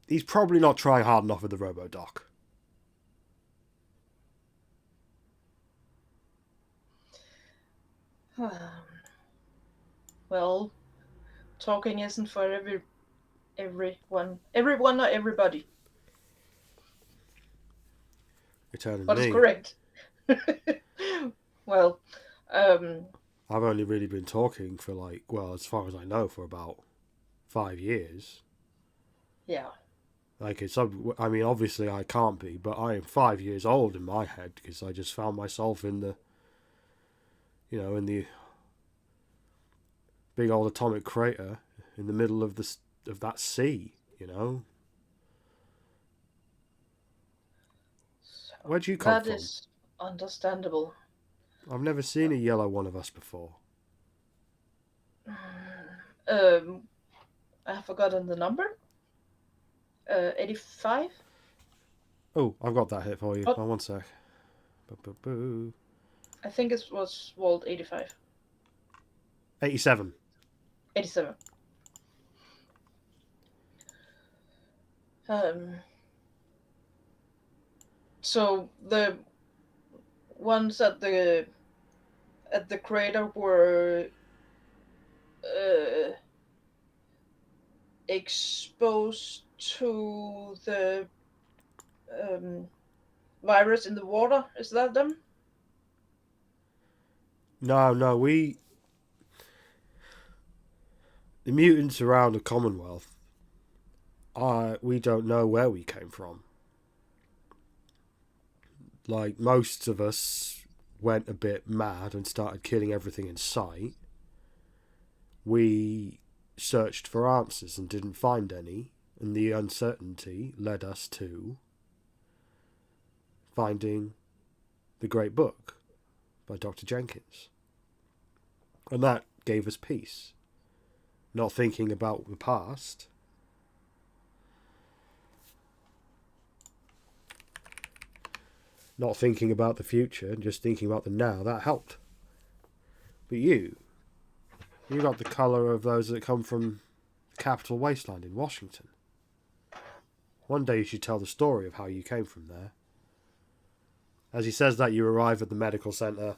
he's probably not trying hard enough with the robo-doc. Well, talking isn't for everyone or everybody. You're telling What is me. correct? Well, I've only really been talking for as far as I know, for about 5 years. yeah. Like, I mean, obviously I can't be, but I am 5 years old in my head because I just found myself in the big old atomic crater in the middle of that sea, you know? So Where'd you come that from? is understandable. I've never seen a yellow one of us before. I have forgotten the number. 85? Oh, I've got that hit for you. What? Oh, one sec. Boo-boo-boo. I think it was Walt 85. 87. 87. So the ones at the crater were exposed to the virus in the water. Is that them? No, the mutants around the Commonwealth, we don't know where we came from. Like, most of us went a bit mad and started killing everything in sight. We searched for answers and didn't find any, and the uncertainty led us to finding the Great Book by Dr. Jenkins. And that gave us peace. Not thinking about the past. Not thinking about the future, just thinking about the now, that helped. But you got the colour of those that come from Capital Wasteland in Washington. One day you should tell the story of how you came from there. As he says that, you arrive at the medical centre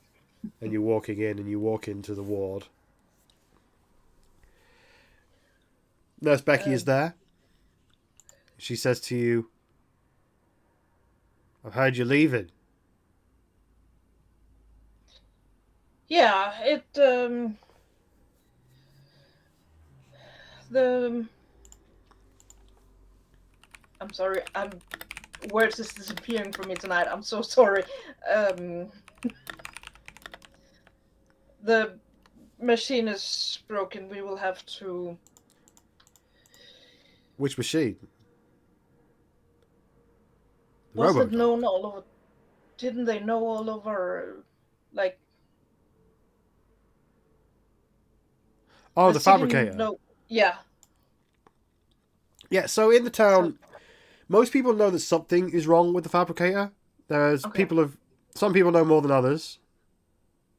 and you're walking in and you walk into the ward. Nurse Becky is there. She says to you, I've heard you're leaving. Yeah, the I'm sorry, I'm words is disappearing from me tonight. I'm so sorry. The machine is broken. We will have to. Which machine? The Was it Robo-Dog. known all over? Didn't they know all over? Like Oh, the city fabricator. know. Yeah. Yeah, so in the town, most people know that something is wrong with the fabricator. There's Okay. some people know more than others.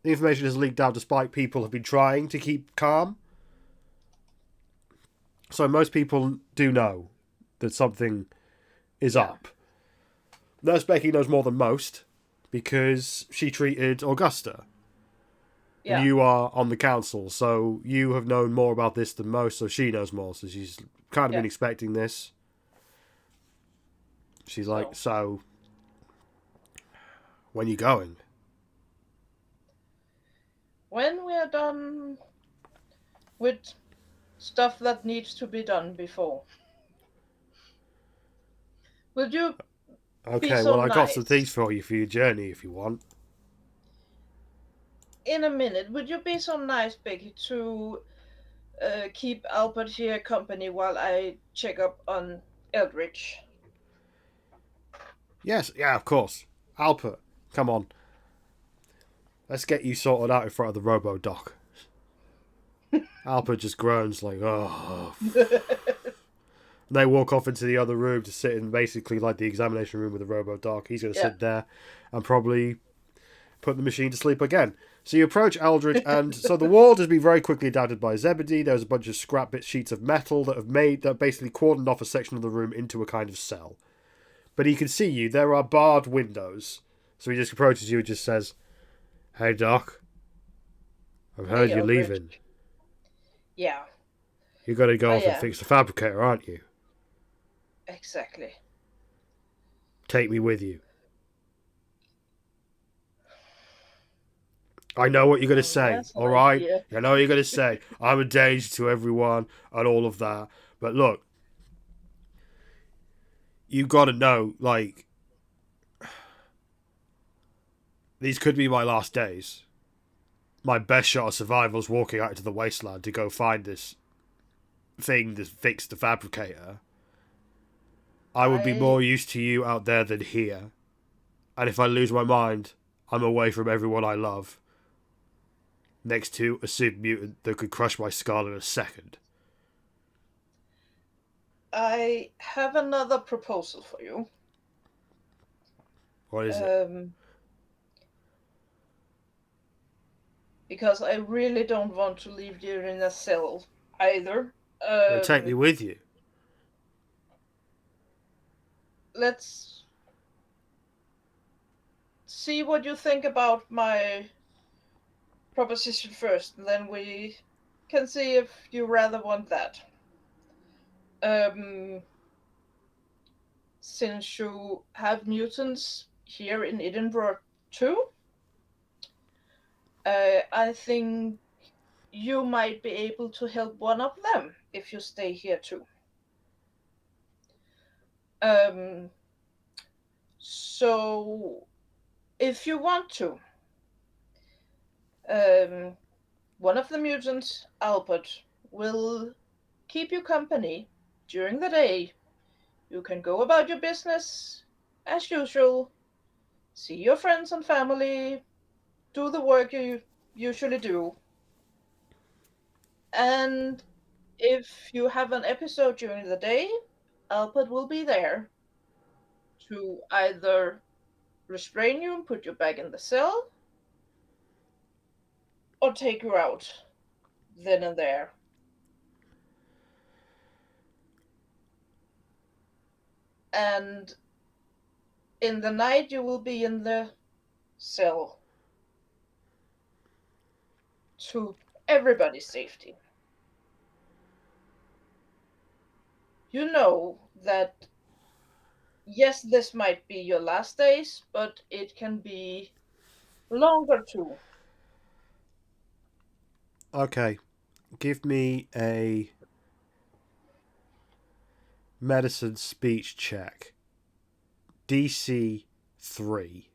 The information has leaked out despite people have been trying to keep calm. So most people do know that something is up. Nurse Becky knows more than most because she treated Augusta. Yeah. And you are on the council, so you have known more about this than most, so she knows more. So she's kind of been expecting this. She's like, so when you going? When we are done with stuff that needs to be done before. Would you Okay, be so well, I got some nice? things for you for your journey if you want. In a minute, would you be so nice, Becky, to keep Albert here company while I check up on Eldridge? Yes, yeah, of course. Alpert, come on. Let's get you sorted out in front of the Robo-Doc. Alpert just groans like, oh. They walk off into the other room to sit in basically like the examination room with the Robo-Doc. He's going to sit there and probably put the machine to sleep again. So you approach Eldridge, and so the ward has been very quickly adapted by Zebedee. There's a bunch of scrap bit sheets of metal that basically cordoned off a section of the room into a kind of cell. But he can see you. There are barred windows. So he just approaches you and just says, "Hey, Doc. I've heard Hey, you're Eldridge. leaving. Yeah. You got to go off and am. fix the fabricator, aren't you? Exactly. Take me with you." I know what you're going to say, That's an alright? idea. I know what you're going to say. I'm a danger to everyone and all of that. But look, you got to know, like, these could be my last days. My best shot of survival is walking out into the wasteland to go find this thing to fix the fabricator. I would be more used to you out there than here. And if I lose my mind, I'm away from everyone I love. Next to a super mutant that could crush my skull in a second. I have another proposal for you. What is it? Because I really don't want to leave you in a cell either. Take me with you. Let's see what you think about my proposition first, and then we can see if you rather want that. Since you have mutants here in Edenbrough too, I think you might be able to help one of them if you stay here too. So if you want to, one of the mutants, Albert, will keep you company during the day. You can go about your business as usual, see your friends and family, do the work you usually do. And if you have an episode during the day, Albert will be there to either restrain you and put you back in the cell or take you out then and there. And in the night, you will be in the cell to everybody's safety. You know that, yes, this might be your last days, but it can be longer too. Okay. Give me a medicine speech check. DC 3.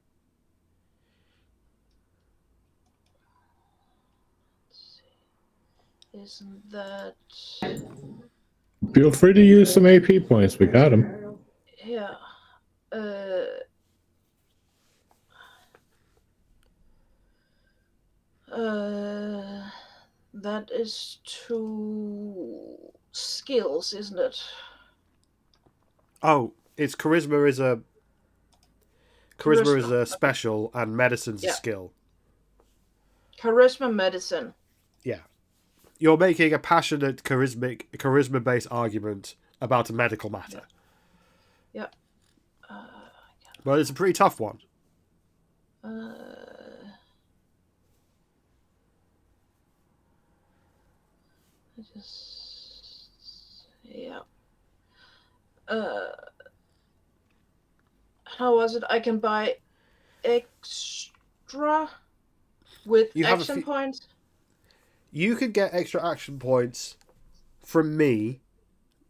Isn't that... Feel free to use some AP points. We got them. Yeah. That is 2 skills, isn't it? Oh, it's charisma is a special and medicine's a Yeah. skill. Charisma medicine. Yeah. You're making a passionate charisma-based argument about a medical matter. Yeah. But it's a pretty tough one. Yeah. How was it? I can buy extra with action points? You could get extra action points from me.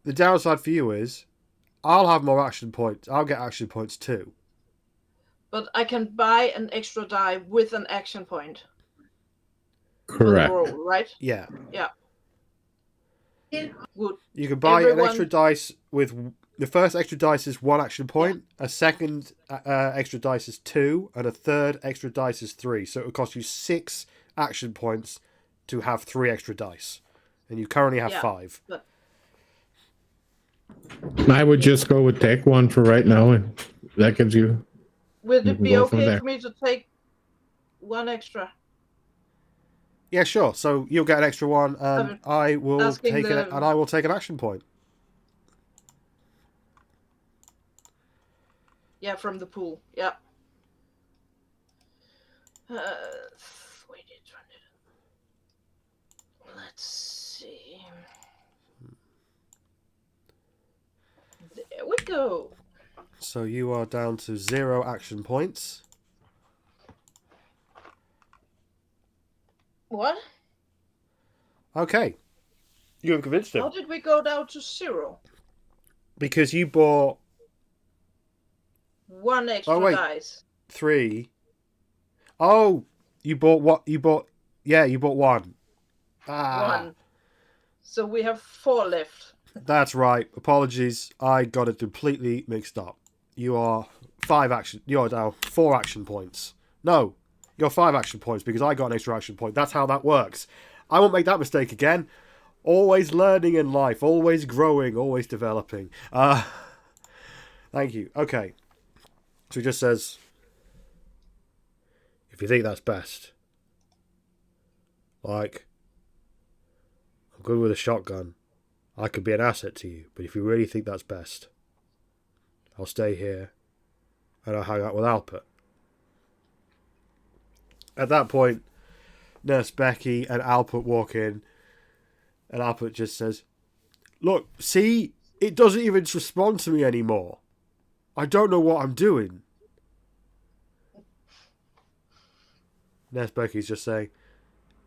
The downside for you is I'll have more action points. I'll get action points too. But I can buy an extra die with an action point. Correct. For the roll, right? Yeah. Yeah. Would you can buy an extra dice with... The first extra dice is 1 action point, a second extra dice is 2, and a third extra dice is 3. So it would cost you 6 action points to have 3 extra dice. And you currently have 5. But... I would just go with take 1 for right now, and that gives you... Would it be okay for me to take 1 extra? Yeah, sure. So you'll get an extra 1, and I will take it, and I will take an action point. Yeah, from the pool. Yeah. Let's see. There we go. So you are down to 0 action points. What? Okay. You have convinced him. How did we go down to 0? Because you bought... 1 extra dice. 3. Oh, you bought what? You bought 1. 1. So we have 4 left. That's right. Apologies. I got it completely mixed up. You are 5 action. You're now 4 action points. No, you're 5 action points because I got an extra action point. That's how that works. I won't make that mistake again. Always learning in life. Always growing. Always developing. Thank you. Okay. So he just says, if you think that's best, like, I'm good with a shotgun. I could be an asset to you, but if you really think that's best, I'll stay here and I'll hang out with Alpert. At that point, Nurse Becky and Alpert walk in, and Alpert just says, look, see, it doesn't even respond to me anymore. I don't know what I'm doing. Nurse Becky's just saying,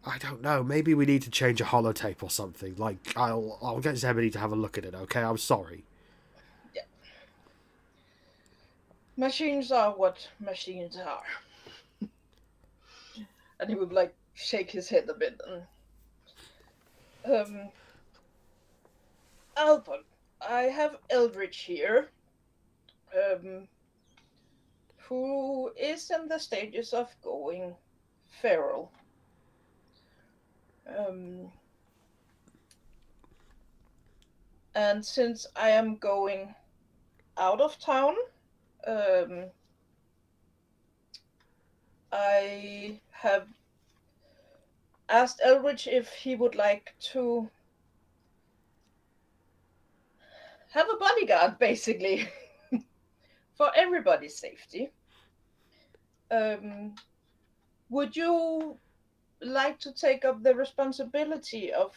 I don't know, maybe we need to change a holotape or something. Like, I'll get Zebedee to have a look at it, okay? I'm sorry. Yeah. Machines are what machines are. And he would, like, shake his head a bit. And, Alpert, I have Eldritch here. Who is in the stages of going feral. And since I am going out of town, I have asked Eldritch if he would like to have a bodyguard, basically. For everybody's safety. Would you like to take up the responsibility of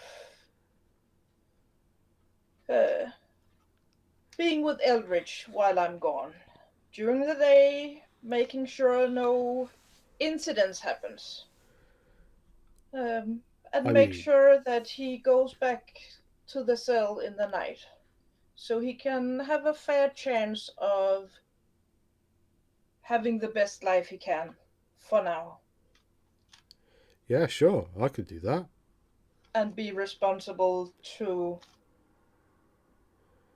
being with Eldritch while I'm gone? During the day, making sure no incidents happens. And make sure that he goes back to the cell in the night. So he can have a fair chance of having the best life he can, for now. Yeah, sure, I could do that. And be responsible to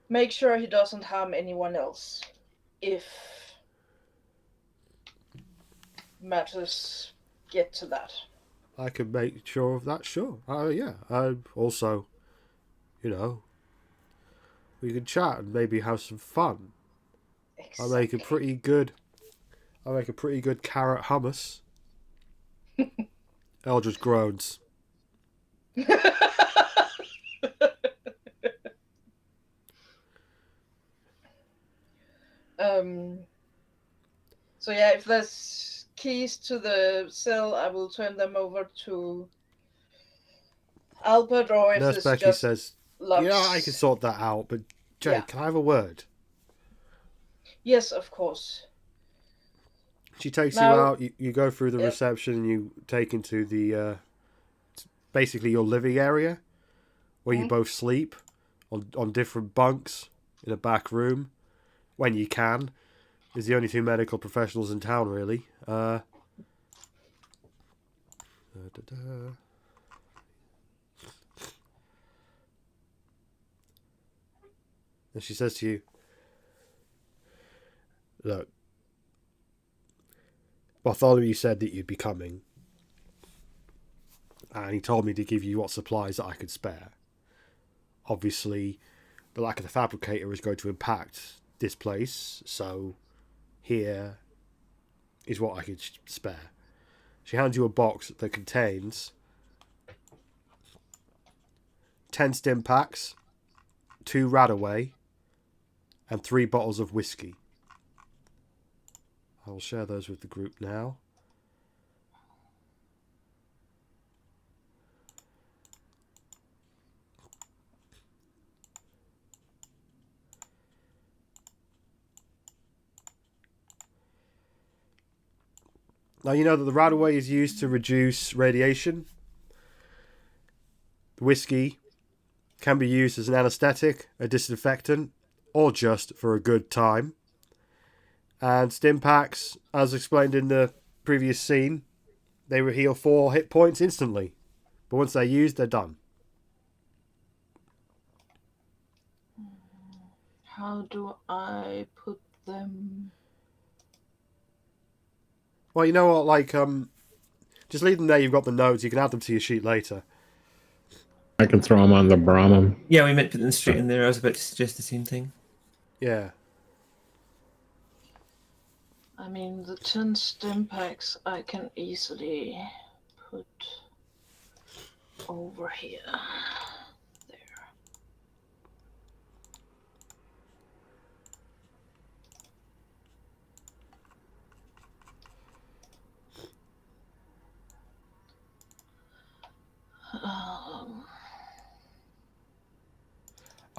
make sure he doesn't harm anyone else. If matters get to that. I could make sure of that, sure. Yeah. Also, you know, we could chat and maybe have some fun. Exactly. I make a pretty good carrot hummus. Eldridge groans. So yeah, if there's keys to the cell, I will turn them over to Albert, or if Nurse it's Becky just says, locks. yeah, I can sort that out, but Jake, Yeah. can I have a word? Yes, of course. She takes Now- you out, you go through the Yep. reception, and you take into the, basically your living area, where you both sleep on different bunks in a back room, when you can. Is the only two medical professionals in town, really. And she says to you, look, Bartholomew said that you'd be coming, and he told me to give you what supplies that I could spare. Obviously, the lack of the fabricator is going to impact this place, so here is what I could spare. She hands you a box that contains 10 stim packs, 2 Radaway, and 3 bottles of whiskey. I will share those with the group now. Now, you know that the Radaway is used to reduce radiation. The whiskey can be used as an anesthetic, a disinfectant, or just for a good time. And stim packs, as explained in the previous scene, they will heal 4 hit points instantly. But once they're used, they're done. How do I put them? Well, you know what, just leave them there, you've got the notes, you can add them to your sheet later. I can throw them on the Brahman. Yeah, we might put them straight in there. I was about to suggest the same thing. Yeah. I mean, the 10 stim packs I can easily put over here. There.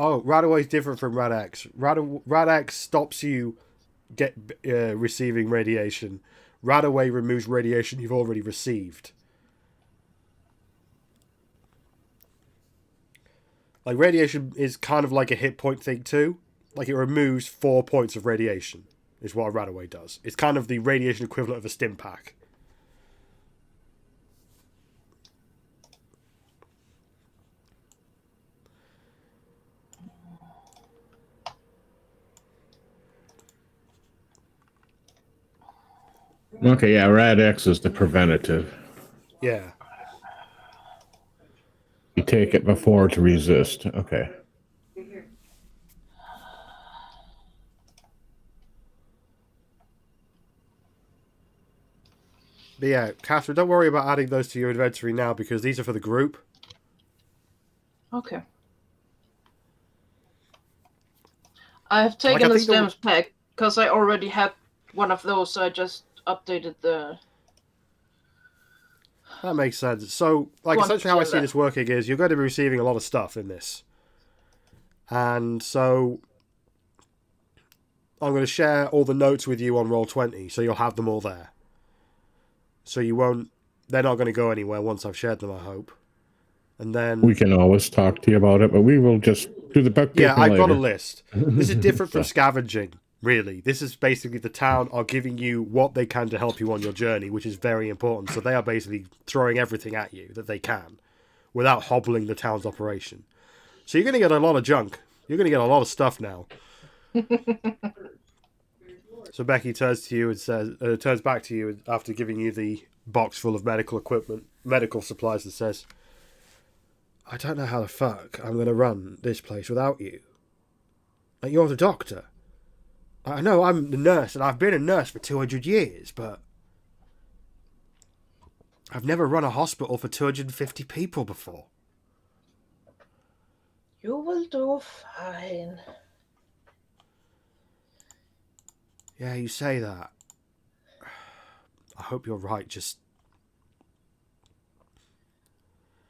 Oh, Radaway is different from Rad-X. Rad-X stops you receiving radiation. Radaway removes radiation you've already received. Like, radiation is kind of like a hit point thing too. Like, it removes 4 points of radiation, is what a Radaway does. It's kind of the radiation equivalent of a stim pack. Okay, yeah, Rad-X is the preventative. Yeah. You take it before to resist. Okay. But yeah, Catherine, don't worry about adding those to your inventory now, because these are for the group. Okay. I have taken I the think the- stems pack because I already had one of those, so I just updated the. That makes sense. So, essentially how I see this working is you're going to be receiving a lot of stuff in this. And so, I'm going to share all the notes with you on Roll20, so you'll have them all there. So you won't... They're not going to go anywhere once I've shared them, I hope. And then... We can always talk to you about it, but we will just do the bookkeeping Yeah, I've got a later. list. This is different from scavenging. really. This is basically the town are giving you what they can to help you on your journey, which is very important. So they are basically throwing everything at you that they can without hobbling the town's operation. So you're going to get a lot of junk. You're going to get a lot of stuff now. So Becky turns to you and turns back to you after giving you the box full of medical equipment, medical supplies, and says, I don't know how the fuck I'm going to run this place without you. Like, you're the doctor. I know I'm the nurse, and I've been a nurse for 200 years, but I've never run a hospital for 250 people before. You will do fine. Yeah, you say that. I hope you're right, just...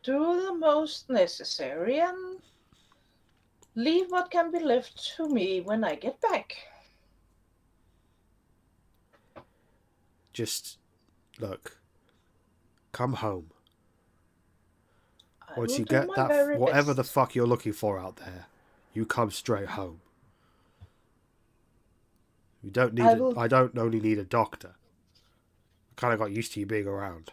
Do the most necessary and leave what can be left to me when I get back. Just, look, come home. I Once will you do get my that, very whatever the best. fuck you're looking for out there, you come straight home. You don't need. I don't only need a doctor. I kind of got used to you being around.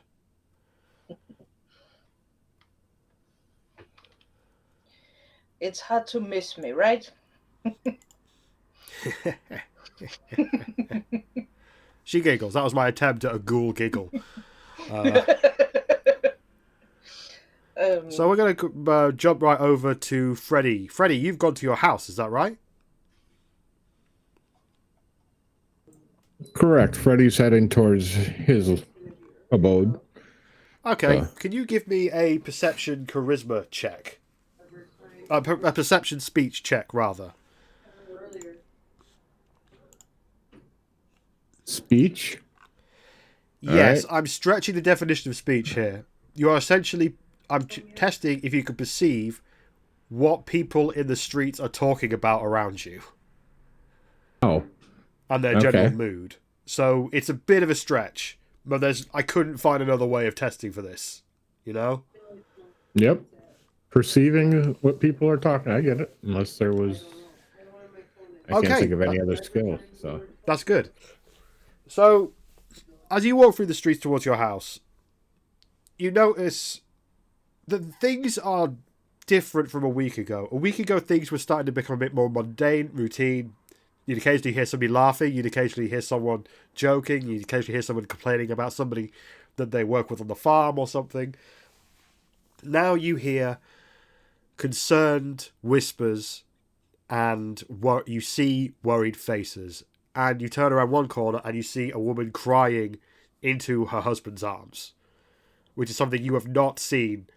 It's hard to miss me, right? She giggles. That was my attempt at a ghoul giggle. So we're going to jump right over to Freddy. Freddy, you've gone to your house, is that right? Correct. Freddy's heading towards his abode. Okay. Can you give me a perception charisma check? A perception speech check, rather. Speech? Yes, right. I'm stretching the definition of speech here. You are essentially... I'm testing if you can perceive what people in the streets are talking about around you. Oh. And their general mood. So it's a bit of a stretch, but I couldn't find another way of testing for this. You know? Yep. Perceiving what people are talking. I get it. Unless there was... I can't think of any other skill. So that's good. So, as you walk through the streets towards your house, you notice that things are different from a week ago. A week ago, things were starting to become a bit more mundane, routine. You'd occasionally hear somebody laughing. You'd occasionally hear someone joking. You'd occasionally hear someone complaining about somebody that they work with on the farm or something. Now you hear concerned whispers and you see worried faces. And you turn around one corner and you see a woman crying into her husband's arms, which is something you have not seen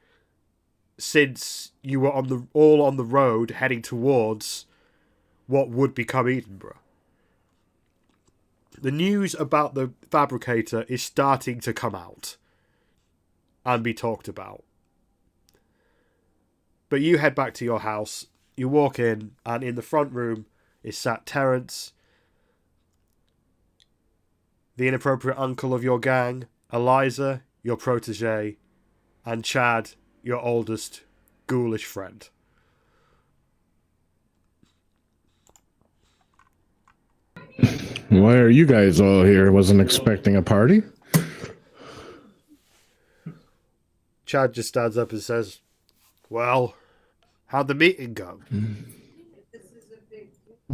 since you were all on the road heading towards what would become Edenbrough. The news about the fabricator is starting to come out and be talked about. But you head back to your house, you walk in, and in the front room is sat Terence, the inappropriate uncle of your gang, Eliza, your protege, and Chad, your oldest ghoulish friend. Why are you guys all here? Wasn't expecting a party. Chad just stands up and says, well, how'd the meeting go?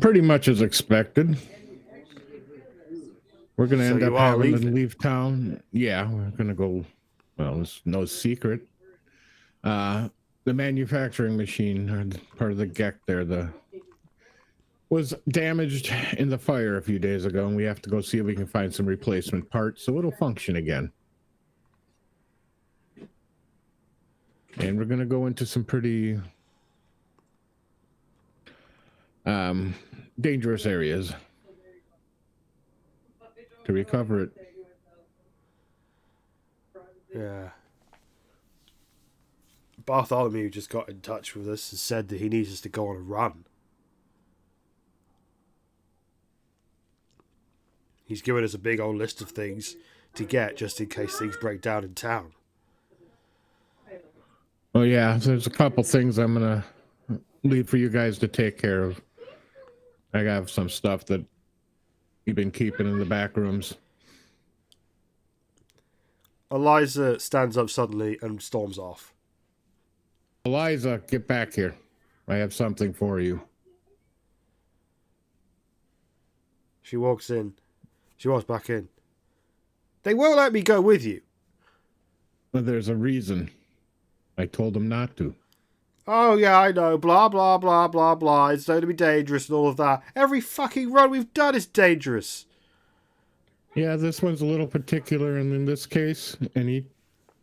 Pretty much as expected. We're going to end up having to leave town. Yeah, we're going to go. Well, it's no secret. The manufacturing machine, or part of the G.E.C.K there, was damaged in the fire a few days ago, and we have to go see if we can find some replacement parts so it'll function again. And we're going to go into some pretty dangerous areas to recover it. Yeah. Bartholomew just got in touch with us and said that he needs us to go on a run. He's given us a big old list of things to get just in case things break down in town. Oh yeah, there's a couple things I'm gonna leave for you guys to take care of. I have some stuff that you've been keeping in the back rooms. Eliza stands up suddenly and storms off. Eliza, get back here. I have something for you. She walks in. She walks back in. They won't let me go with you. But there's a reason. I told them not to. Oh, yeah, I know. Blah, blah, blah, blah, blah. It's going to be dangerous and all of that. Every fucking run we've done is dangerous. Yeah, this one's a little particular, and in this case, and he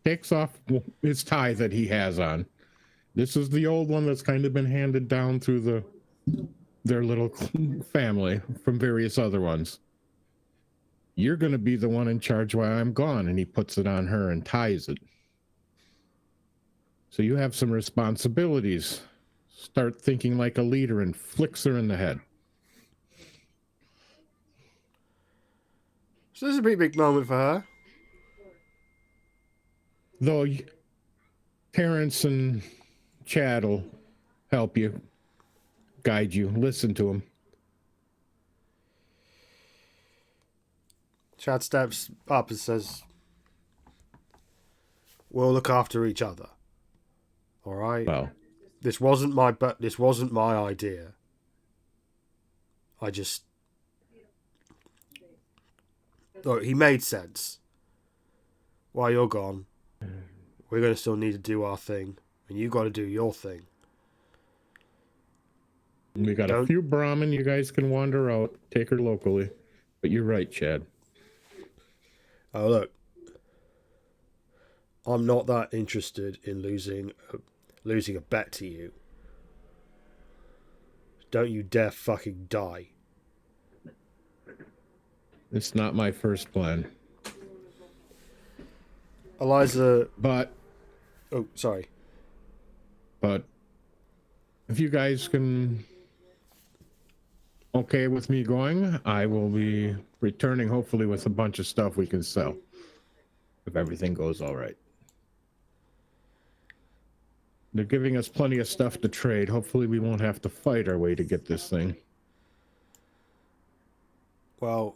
takes off his tie that he has on. This is the old one that's kind of been handed down through their little family from various other ones. You're going to be the one in charge while I'm gone, and he puts it on her and ties it. So you have some responsibilities. Start thinking like a leader, and flicks her in the head. So this is a pretty big moment for her. Though Terrence and Chad will help you, guide you, listen to them. Chad steps up and says, "We'll look after each other. All right. Well, This wasn't my idea. Look, he made sense. While you're gone, we're going to still need to do our thing, and you got to do your thing. we got a few Brahmin. You guys can wander out, take her locally. But you're right, Chad. Oh, look. I'm not that interested in losing a bet to you. Don't you dare fucking die." It's not my first plan. Eliza... But Oh, sorry. But if you guys can okay with me going, I will be returning hopefully with a bunch of stuff we can sell. If everything goes all right. They're giving us plenty of stuff to trade. Hopefully we won't have to fight our way to get this thing. Well,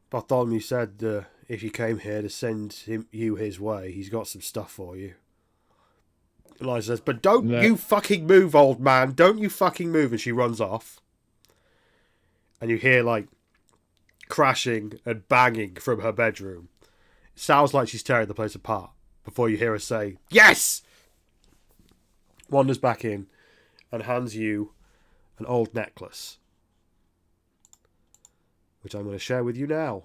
Bartholomew said if you came here to send you his way, he's got some stuff for you. Eliza says, "But don't you fucking move, old man. Don't you fucking move." And she runs off. And you hear, like, crashing and banging from her bedroom. It sounds like she's tearing the place apart. Before you hear her say, "Yes!" Wanders back in and hands you an old necklace, which I'm going to share with you now.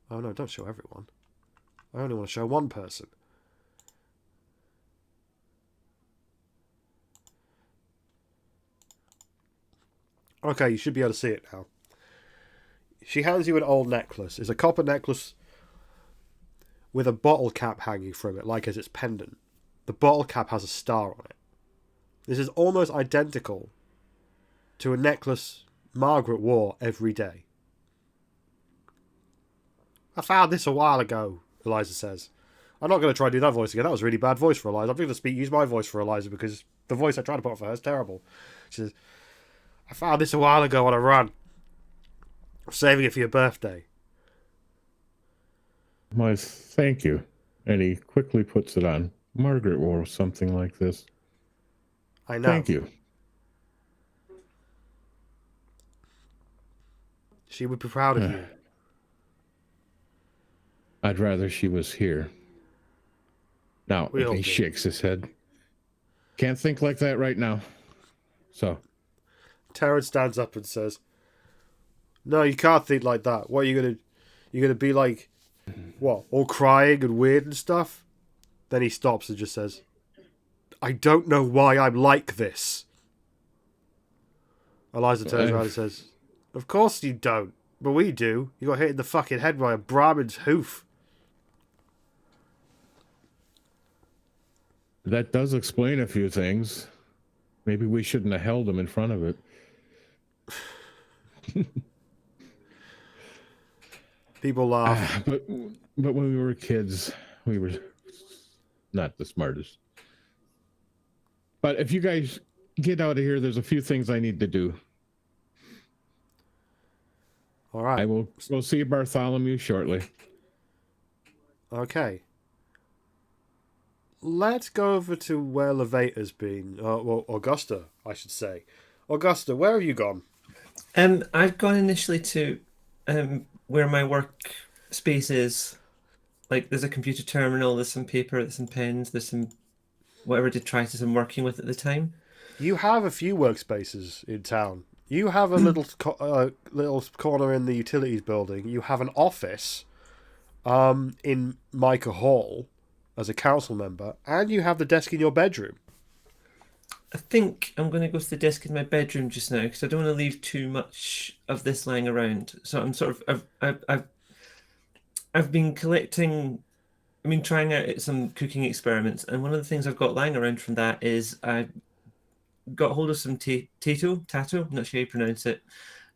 Oh no, don't show everyone. I only want to show one person. Okay, you should be able to see it now. She hands you an old necklace. It's a copper necklace with a bottle cap hanging from it, like as its pendant. The bottle cap has a star on it. This is almost identical to a necklace Margaret wore every day. "I found this a while ago," Eliza says. I'm not going to try to do that voice again. That was a really bad voice for Eliza. I'm going to use my voice for Eliza because the voice I tried to put for her is terrible. She says, "I found this a while ago on a run. I'm saving it for your birthday." Why, thank you. And he quickly puts it on. Margaret wore something like this. I know. Thank you. She would be proud of you. I'd rather she was here. Now, We all he do. shakes his head. Can't think like that right now. So, Terrence stands up and says, "No, you can't think like that. What are you gonna? You're gonna be like, what? All crying and weird and stuff?" Then he stops and just says, "I don't know why I'm like this." Eliza turns around and says, "Of course you don't, but we do. You got hit in the fucking head by a Brahmin's hoof." that does explain a few things. Maybe we shouldn't have held him in front of it. People laugh. But when we were kids, we were not the smartest. But if you guys get out of here, there's a few things I need to do. All right. I will go see Bartholomew shortly. Okay. Let's go over to where Lavaita's been. Well, Augusta, I should say. Augusta, where have you gone? I've gone initially to where my work space is. Like, there's a computer terminal, there's some paper, there's some pens, there's some whatever detritus I'm working with at the time. You have a few workspaces in town. You have a little little corner in the utilities building. You have an office in Micah Hall as a council member, and you have the desk in your bedroom. I think I'm going to go to the desk in my bedroom just now because I don't want to leave too much of this lying around. So I'm sort of I've been collecting. I mean, trying out some cooking experiments, and one of the things I've got lying around from that is I got hold of some tato, I'm not sure how you pronounce it,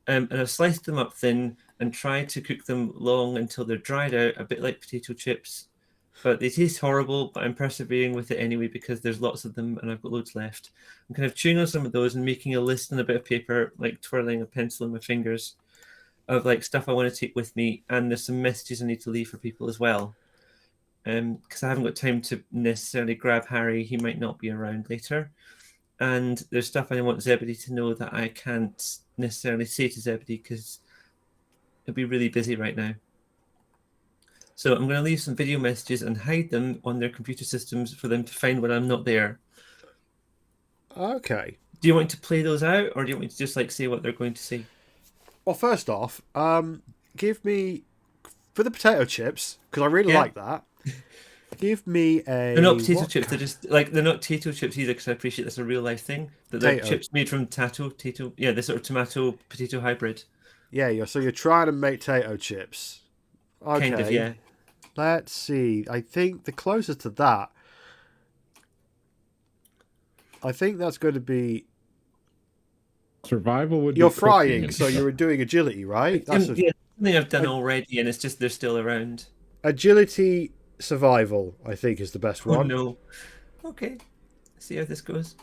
and I've sliced them up thin and tried to cook them long until they're dried out, a bit like potato chips. But they taste horrible, but I'm persevering with it anyway because there's lots of them and I've got loads left. I'm kind of chewing on some of those and making a list on a bit of paper, like twirling a pencil in my fingers, of like stuff I want to take with me. And there's some messages I need to leave for people as well. Because I haven't got time to necessarily grab Harry. He might not be around later. And there's stuff I want Zebedee to know that I can't necessarily say to Zebedee because he'll be really busy right now. So I'm going to leave some video messages and hide them on their computer systems for them to find when I'm not there. Okay. Do you want to play those out, or do you want me to just like say what they're going to say? Well, first off, give me, for the potato chips, because I really like that, give me a... They're not potato chips, they're just, like, they're not tato chips either, because I appreciate that's a real life thing. That they're chips made from tato, yeah, they're sort of tomato-potato hybrid. Yeah, so you're trying to make tato chips. Okay. Kind of, yeah. Let's see. I think the closest to that, I think that's going to be... Survival would You're be frying, so you're doing agility, right? That's something I've done already, and it's just they're still around. Agility survival, I think, is the best one. Oh, no. Okay. See how this goes.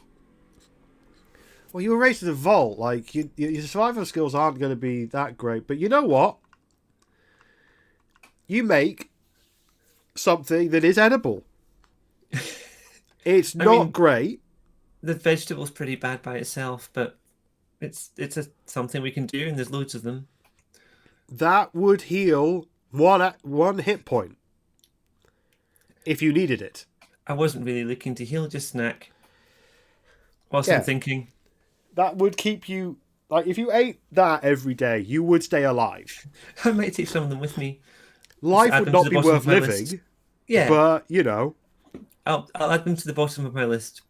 Well, you were raised in a vault. Like, your survival skills aren't going to be that great. But you know what? You make something that is edible. It's not great. The vegetable's pretty bad by itself, but it's something we can do, and there's loads of them. That would heal one hit point if you needed it. I wasn't really looking to heal, just snack. Whilst I'm thinking. That would keep you... Like, if you ate that every day, you would stay alive. I might take some of them with me. Life would not be worth living. List. Yeah. But, you know... I'll add them to the bottom of my list.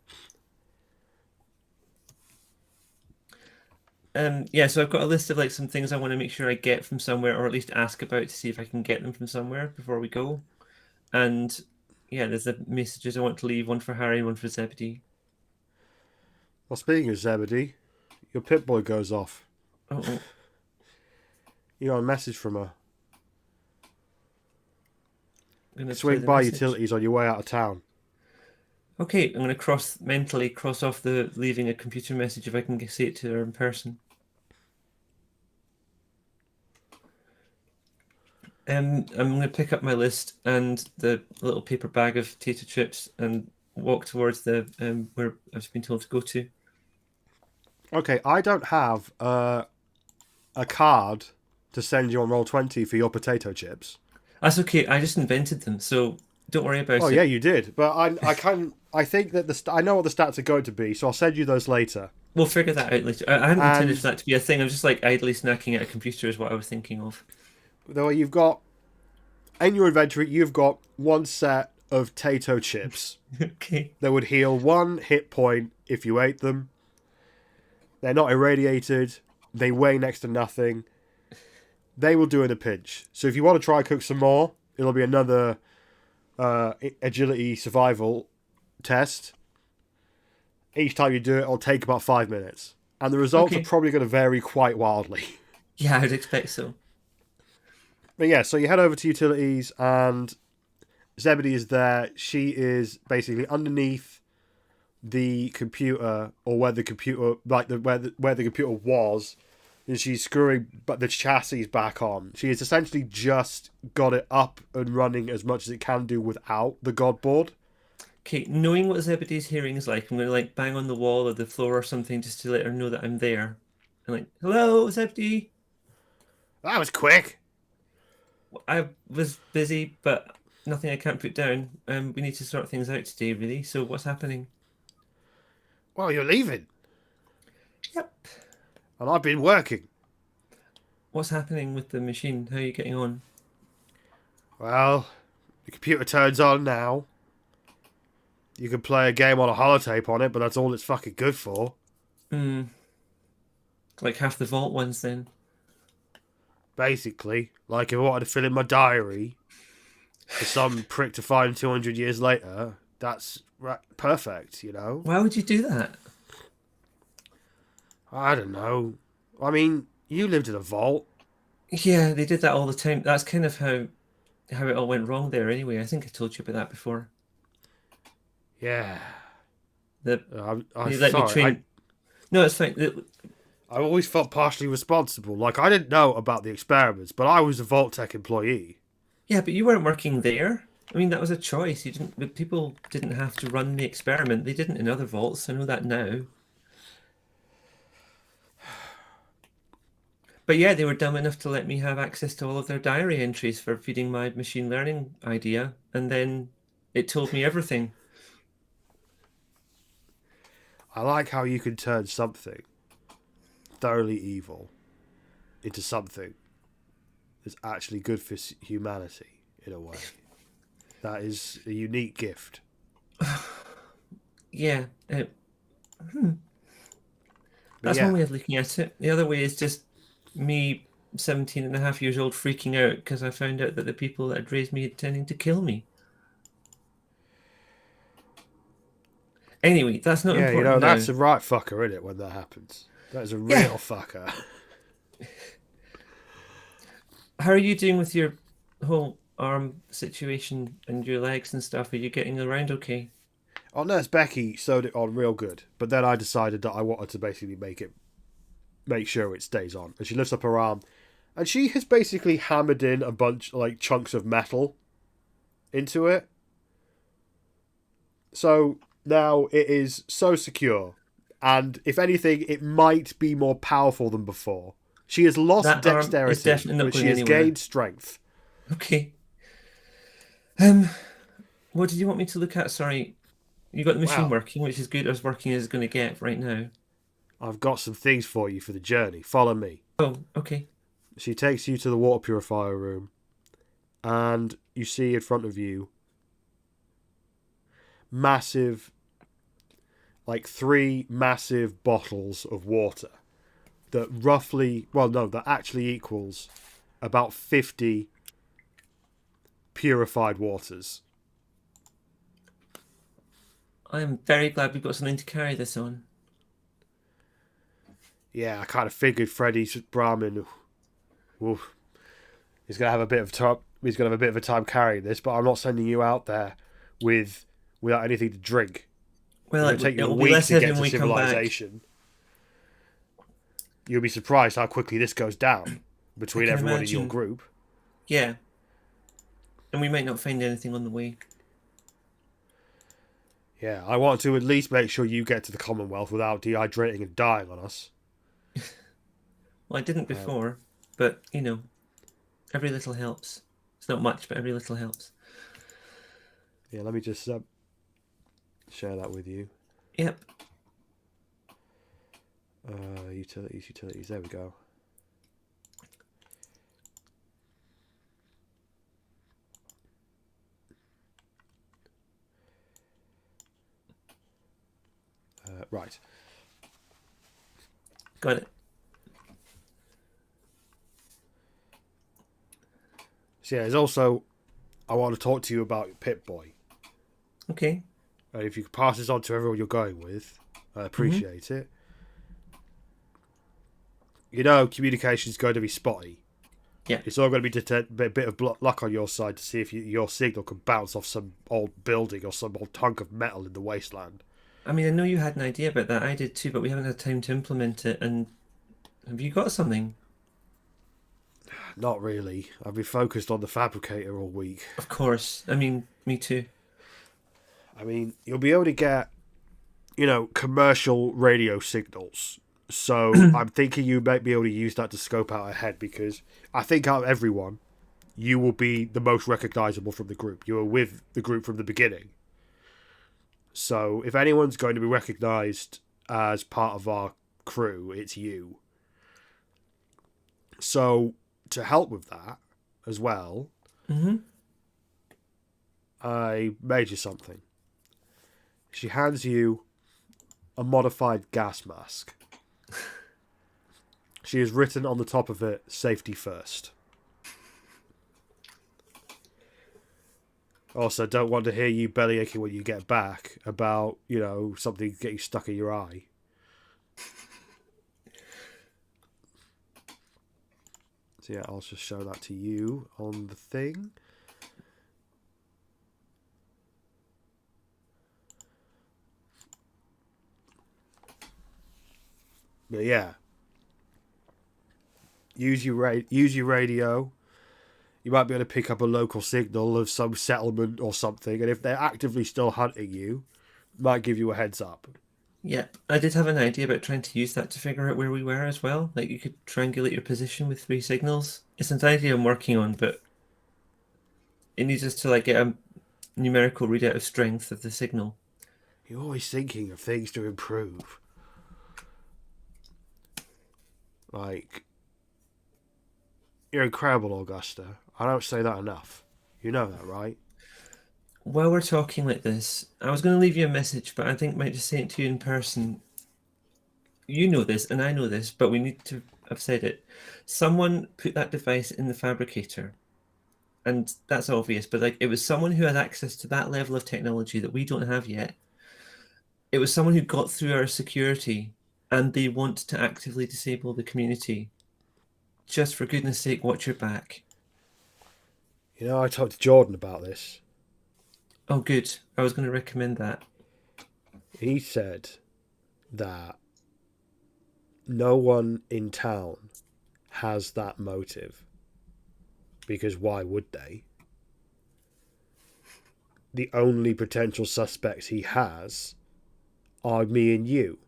So I've got a list of like some things I want to make sure I get from somewhere, or at least ask about to see if I can get them from somewhere before we go. And yeah, there's the messages I want to leave, one for Harry and one for Zebedee. Well, speaking of Zebedee, your Pip-Boy goes off. Uh-oh. You got a message from her. Swing by utilities on your way out of town. Okay, I'm going to mentally cross off the leaving a computer message if I can say it to her in person. I'm going to pick up my list and the little paper bag of potato chips and walk towards the where I've been told to go to. Okay, I don't have a card to send you on Roll20 for your potato chips. That's okay. I just invented them, so don't worry about it. Oh yeah, you did. But I think that I know what the stats are going to be, so I'll send you those later. We'll figure that out later. I hadn't intended for that to be a thing. I was just like idly snacking at a computer is what I was thinking of. Though you've got in your inventory, you've got one set of Tato chips. Okay. That would heal one hit point if you ate them. They're not irradiated. They weigh next to nothing. They will do in a pinch. So if you want to try cook some more, it'll be another agility survival test. Each time you do it, it'll take about 5 minutes. And the results are probably going to vary quite wildly. Yeah, I would expect so. But yeah, so you head over to utilities, and Zebedee is there. She is basically underneath the computer, or where the computer, like where the computer was, and she's screwing but the chassis back on. She has essentially just got it up and running as much as it can do without the God board. Okay, knowing what Zebedee's hearing is like, I'm going to like bang on the wall or the floor or something just to let her know that I'm there. I'm like, hello, Zebedee. That was quick. I was busy, but nothing I can't put down. We need to sort things out today, really. So what's happening? Well, you're leaving, Yep. and I've been working. What's happening with the machine? How are you getting on? Well, the computer turns on now. You can play a game on a holotape on it, but that's all it's fucking good for. Like half the vault ones then. Basically, like if I wanted to fill in my diary for some prick to find 200 years later, that's perfect, you know? Why would you do that? I don't know. I mean, you lived in a vault. Yeah, they did that all the time. That's kind of how it all went wrong there anyway. I think I told you about that before. Yeah. The I'm you let me sorry. train. No, it's fine. I always felt partially responsible. Like, I didn't know about the experiments, but I was a Vault Tech employee. Yeah, but you weren't working there. I mean, that was a choice. You didn't. But people didn't have to run the experiment. They didn't in other vaults. I know that now. But yeah, they were dumb enough to let me have access to all of their diary entries for feeding my machine learning idea, and then it told me everything. I like how you can turn something thoroughly evil into something that's actually good for humanity, in a way. That is a unique gift. Yeah. That's yeah. one way of looking at it. The other way is just me, 17 and a half years old, freaking out because I found out that the people that had raised me intending to kill me. Anyway, that's not important. You know, now. that's a right fucker, isn't it, when that happens? That is a real fucker. How are you doing with your whole arm situation and your legs and stuff? Are you getting around okay? Oh, Nurse Becky sewed it on real good, but then I decided that I wanted to basically make sure it stays on. And she lifts up her arm, and she has basically hammered in a bunch like chunks of metal into it. So now it is so secure, and if anything, it might be more powerful than before. She has lost That arm is dexterity, definitely not but she going has anywhere. gained strength. Okay. What did you want me to look at? Sorry. You got the machine working, which is good, as working as it's going to get right now. I've got some things for you for the journey. Follow me. Oh, okay. She takes you to the water purifier room, and you see in front of you massive, like 3 massive bottles of water that that actually equals about 50 purified waters. I am very glad we've got something to carry this on. Yeah, I kind of figured Freddie's Brahmin. He's gonna have a bit of time. He's gonna have a bit of a time carrying this, but I'm not sending you out there without anything to drink. Well, it'll take you a be week less to heavy get when to we come back. civilization. You'll be surprised how quickly this goes down between everyone in your group. Yeah. And we might not find anything on the way. Yeah, I want to at least make sure you get to the Commonwealth without dehydrating and dying on us. Well, I didn't before, but, you know, every little helps. It's not much, but every little helps. Yeah, let me just share that with you. Yep. Utilities, there we go. Right. Got it. So yeah, there's also, I want to talk to you about Pip-Boy. Okay. And if you could pass this on to everyone you're going with, I appreciate it. You know, communication's going to be spotty. Yeah. It's all going to be a bit of luck on your side to see if your signal can bounce off some old building or some old hunk of metal in the wasteland. I mean, I know you had an idea about that. I did too, but we haven't had time to implement it. And have you got something? Not really. I've been focused on the fabricator all week. Of course. I mean, me too. I mean, you'll be able to get, commercial radio signals. So I'm thinking you might be able to use that to scope out ahead, because I think out of everyone, you will be the most recognizable from the group. You were with the group from the beginning. So if anyone's going to be recognized as part of our crew, it's you. So to help with that as well, I made you something. She hands you a modified gas mask. She has written on the top of it, safety first. Also, don't want to hear you bellyaching when you get back about, something getting stuck in your eye. So yeah, I'll just show that to you on the thing. But yeah. Use your radio. You might be able to pick up a local signal of some settlement or something, and if they're actively still hunting you, it might give you a heads up. Yep. I did have an idea about trying to use that to figure out where we were as well. Like, you could triangulate your position with 3 signals. It's an idea I'm working on, but it needs us to get a numerical readout of strength of the signal. You're always thinking of things to improve. You're incredible, Augusta. I don't say that enough. You know that, right? While we're talking like this, I was going to leave you a message, but I think I might just say it to you in person. You know this, and I know this, but we need to have said it. Someone put that device in the fabricator. And that's obvious, but it was someone who had access to that level of technology that we don't have yet. It was someone who got through our security, and they want to actively disable the community. Just for goodness sake, watch your back. I talked to Jordan about this. Oh, good. I was going to recommend that. He said that no one in town has that motive. Because why would they? The only potential suspects he has are me and you.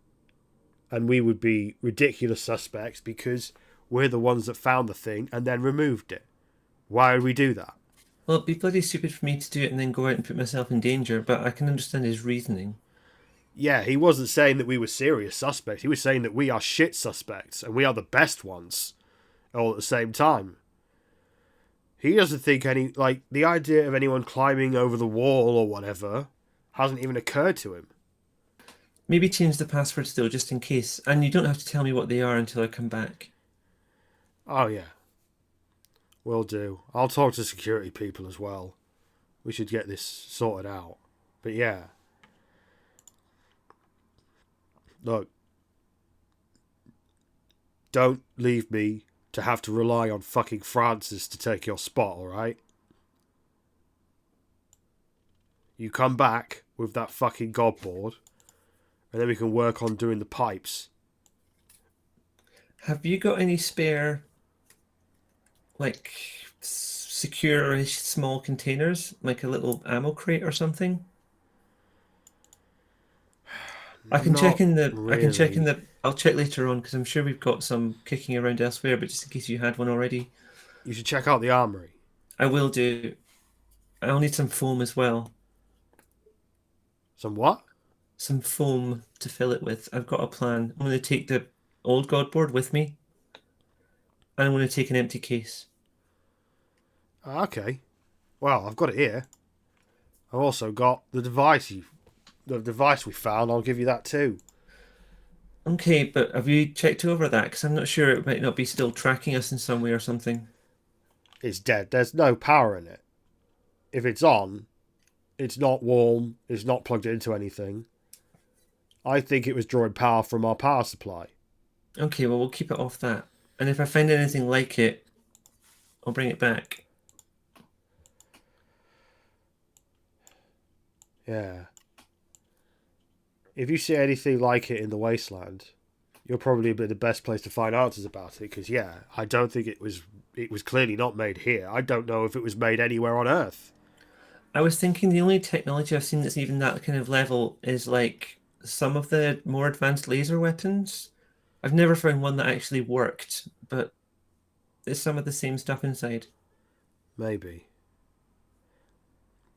And we would be ridiculous suspects because we're the ones that found the thing and then removed it. Why would we do that? Well, it'd be bloody stupid for me to do it and then go out and put myself in danger, but I can understand his reasoning. Yeah, he wasn't saying that we were serious suspects. He was saying that we are shit suspects and we are the best ones all at the same time. He doesn't think the idea of anyone climbing over the wall or whatever hasn't even occurred to him. Maybe change the passwords though, just in case. And you don't have to tell me what they are until I come back. Oh, yeah. Will do. I'll talk to security people as well. We should get this sorted out. But yeah. Look. Don't leave me to have to rely on fucking Francis to take your spot, alright? You come back with that fucking godboard, and then we can work on doing the pipes. Have you got any spare, secure-ish small containers? Like a little ammo crate or something? I can check in the. I'll check later on because I'm sure we've got some kicking around elsewhere. But just in case you had one already, you should check out the armory. I will do. I'll need some foam as well. Some what? Some foam to fill it with. I've got a plan. I'm going to take the old godboard with me, and I'm going to take an empty case. Okay. Well, I've got it here. I've also got the device we found. I'll give you that too. Okay, but have you checked over that? Because I'm not sure, it might not be still tracking us in some way or something. It's dead. There's no power in it. If it's on, it's not warm. It's not plugged into anything. I think it was drawing power from our power supply. Okay, well, we'll keep it off that. And if I find anything like it, I'll bring it back. Yeah. If you see anything like it in the wasteland, you're probably the best place to find answers about it. Because I don't think it was clearly not made here. I don't know if it was made anywhere on Earth. I was thinking the only technology I've seen that's even that kind of level is like some of the more advanced laser weapons. I've never found one that actually worked, but there's some of the same stuff inside. Maybe.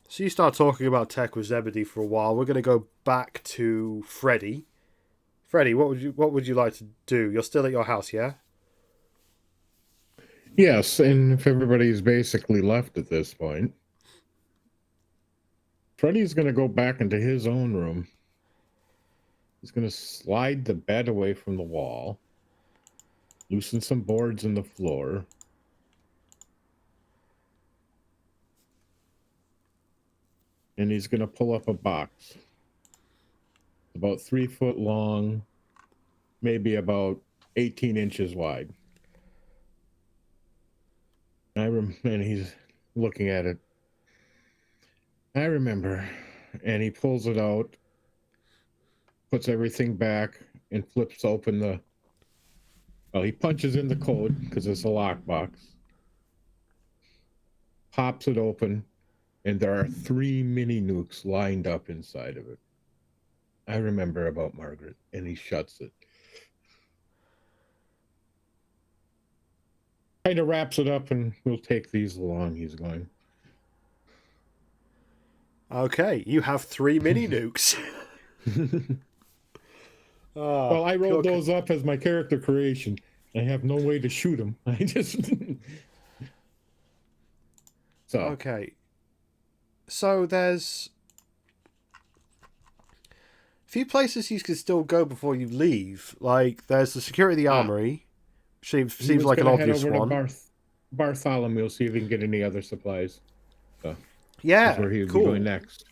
So you start talking about tech with Zebedee for a while. We're going to go back to Freddy. Freddy, what would you like to do? You're still at your house, yeah? Yes, and if everybody's basically left at this point, Freddy's going to go back into his own room. He's going to slide the bed away from the wall, loosen some boards in the floor. And he's going to pull up a box about 3 foot long, maybe about 18 inches wide. And he's looking at it. I remember. And he pulls it out, puts everything back, and flips open the... Well, he punches in the code, because it's a lockbox. Pops it open, and there are 3 mini nukes lined up inside of it. I remember about Margaret, and he shuts it. Kind of wraps it up, and we'll take these along, he's going. Okay, you have 3 mini nukes. Well, I rolled those up as my character creation. I have no way to shoot them. I just... So. Okay. So there's a few places you can still go before you leave. Like, there's the security of the armory. Seems like an obvious one. To Bartholomew, see if he can get any other supplies. So, yeah, that's where he would cool. be going next.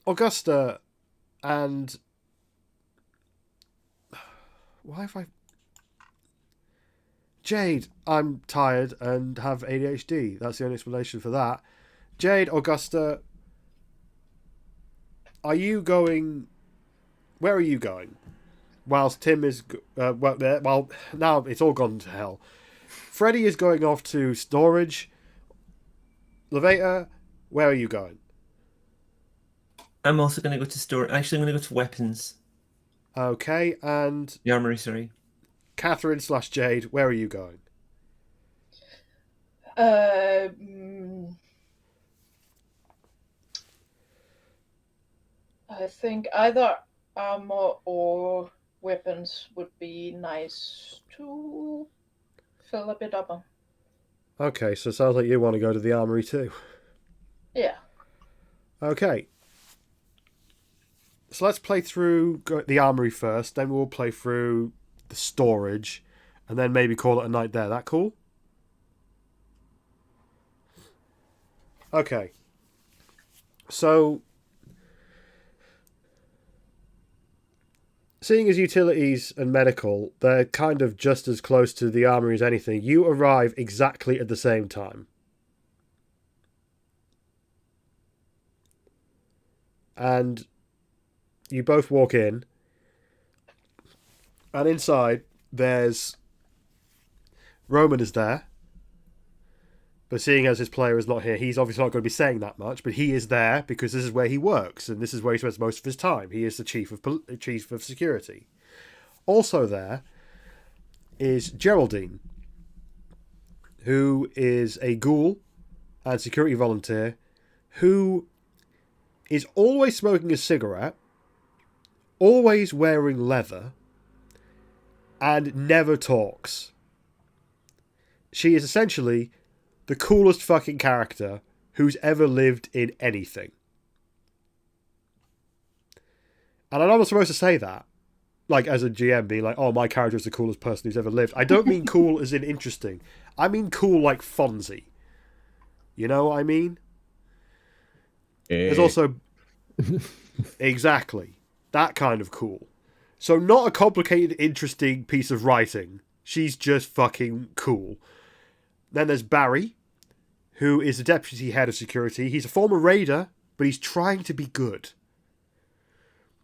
Augusta and... Why have I... Jade, I'm tired and have ADHD. That's the only explanation for that. Jade, Augusta, are you going... Where are you going? Whilst Tim is... well, now it's all gone to hell. Freddy is going off to storage. Lavaita, where are you going? I'm also going to go to store. Actually, I'm going to go to weapons. Okay, and... The armory, sorry. Catherine/Jade, where are you going? I think either armor or weapons would be nice to fill a bit up on. Okay, so it sounds like you want to go to the armory too. Yeah. Okay. So let's play through the armory first, then we'll play through the storage, and then maybe call it a night there. That cool? Okay. So, seeing as utilities and medical, they're kind of just as close to the armory as anything. You arrive exactly at the same time. And you both walk in. And inside, there's... Roman is there. But seeing as his player is not here, he's obviously not going to be saying that much. But he is there because this is where he works. And this is where he spends most of his time. He is the chief of security. Also there is Geraldine, who is a ghoul and security volunteer, who is always smoking a cigarette, always wearing leather, and never talks. She is essentially the coolest fucking character who's ever lived in anything. And I'm not supposed to say that, like, as a GM, being like, oh, my character is the coolest person who's ever lived. I don't mean cool as in interesting. I mean cool like Fonzie. You know what I mean? There's also... Exactly. That kind of cool. So not a complicated, interesting piece of writing, She's just fucking cool. Then there's Barry, who is the deputy head of security. He's a former raider, but he's trying to be good.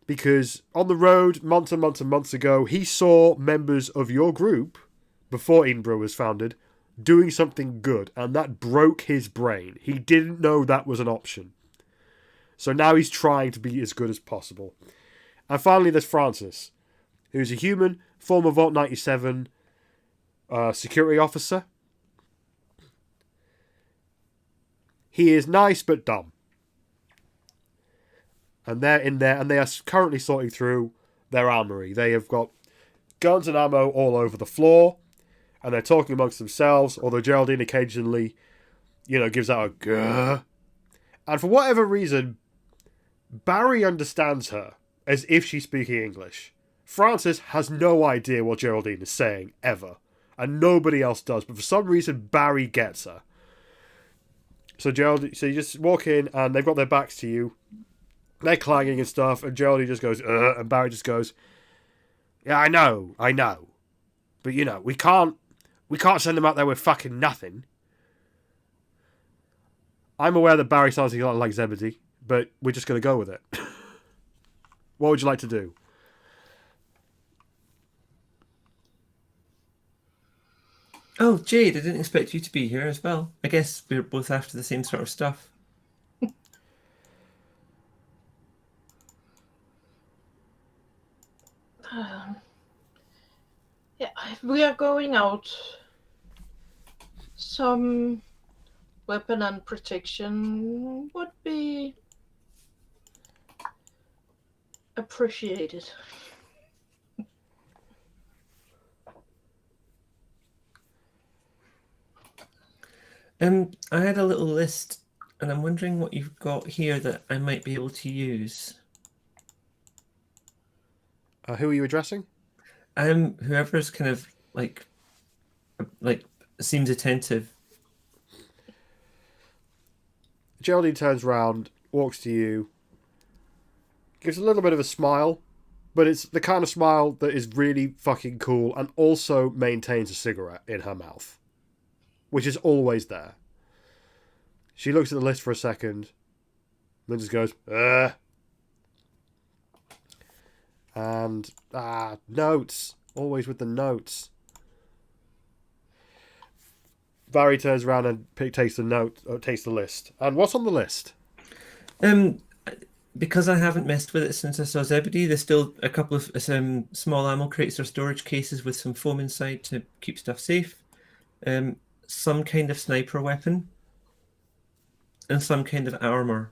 Because on the road, months and months and months ago, he saw members of your group, before Edenbrough was founded, doing something good, and that broke his brain. He didn't know that was an option. So now he's trying to be as good as possible. And finally, there's Francis, who's a human, former Vault 97 security officer. He is nice but dumb. And they're in there, and they are currently sorting through their armory. They have got guns and ammo all over the floor, and they're talking amongst themselves, although Geraldine occasionally, gives out a grr. And for whatever reason, Barry understands her as if she's speaking English. Francis has no idea what Geraldine is saying, ever. And nobody else does, but for some reason, Barry gets her. So you just walk in, and they've got their backs to you. They're clanging and stuff, and Geraldine just goes, and Barry just goes, yeah, I know. But, we can't send them out there with fucking nothing. I'm aware that Barry sounds a lot like Zebedee, but we're just going to go with it. What would you like to do? Oh, Jade, I didn't expect you to be here as well. I guess we're both after the same sort of stuff. Yeah, we are going out. Some weapon and protection would be appreciated. I had a little list, and I'm wondering what you've got here that I might be able to use. Who are you addressing? Whoever's kind of like seems attentive. Geraldine turns around, walks to you, gives a little bit of a smile, but it's the kind of smile that is really fucking cool and also maintains a cigarette in her mouth, which is always there. She looks at the list for a second, then just goes, and, notes. Always with the notes. Barry turns around and takes the list. And what's on the list? Because I haven't messed with it since I saw Zebedee, there's still a couple of small ammo crates or storage cases with some foam inside to keep stuff safe. Some kind of sniper weapon. And some kind of armor.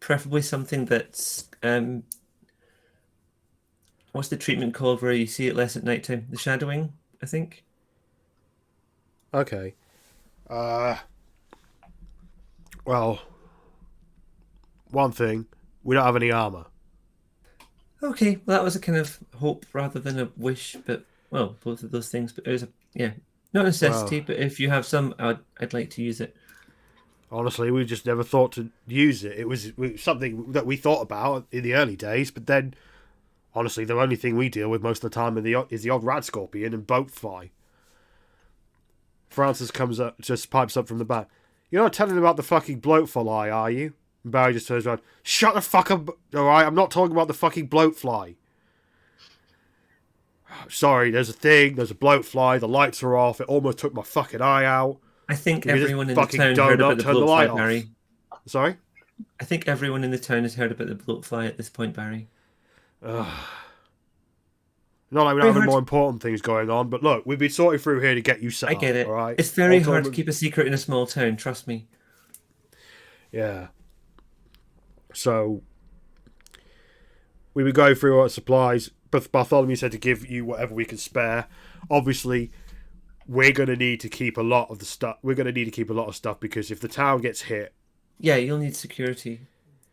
Preferably something that's what's the treatment called where you see it less at nighttime? The shadowing, I think. Okay. Well, one thing, we don't have any armor. Okay, well, that was a kind of hope rather than a wish, but well, both of those things. But it was not a necessity. But if you have some, I'd like to use it. Honestly, we just never thought to use it. It was something that we thought about in the early days, but then, honestly, the only thing we deal with most of the time is the odd rat scorpion and boat fly. Francis comes up, just pipes up from the back. You're not telling about the fucking bloat fly, are you? And Barry just turns around. Shut the fuck up, alright? I'm not talking about the fucking bloat fly. Sorry, there's a bloat fly, the lights are off, it almost took my fucking eye out. I think everyone in the town heard about the bloat fly, Barry. Sorry? I think everyone in the town has heard about the bloat fly at this point, Barry. Not like we don't have more important things going on, but look, we've been sorting through here to get you set up. I get it. All right? It's very hard to keep a secret in a small town, trust me. Yeah. So, we would go through our supplies, but Bartholomew said to give you whatever we can spare. Obviously, we're going to need to keep a lot of the stuff. We're going to need to keep a lot of stuff because if the town gets hit... Yeah, you'll need security.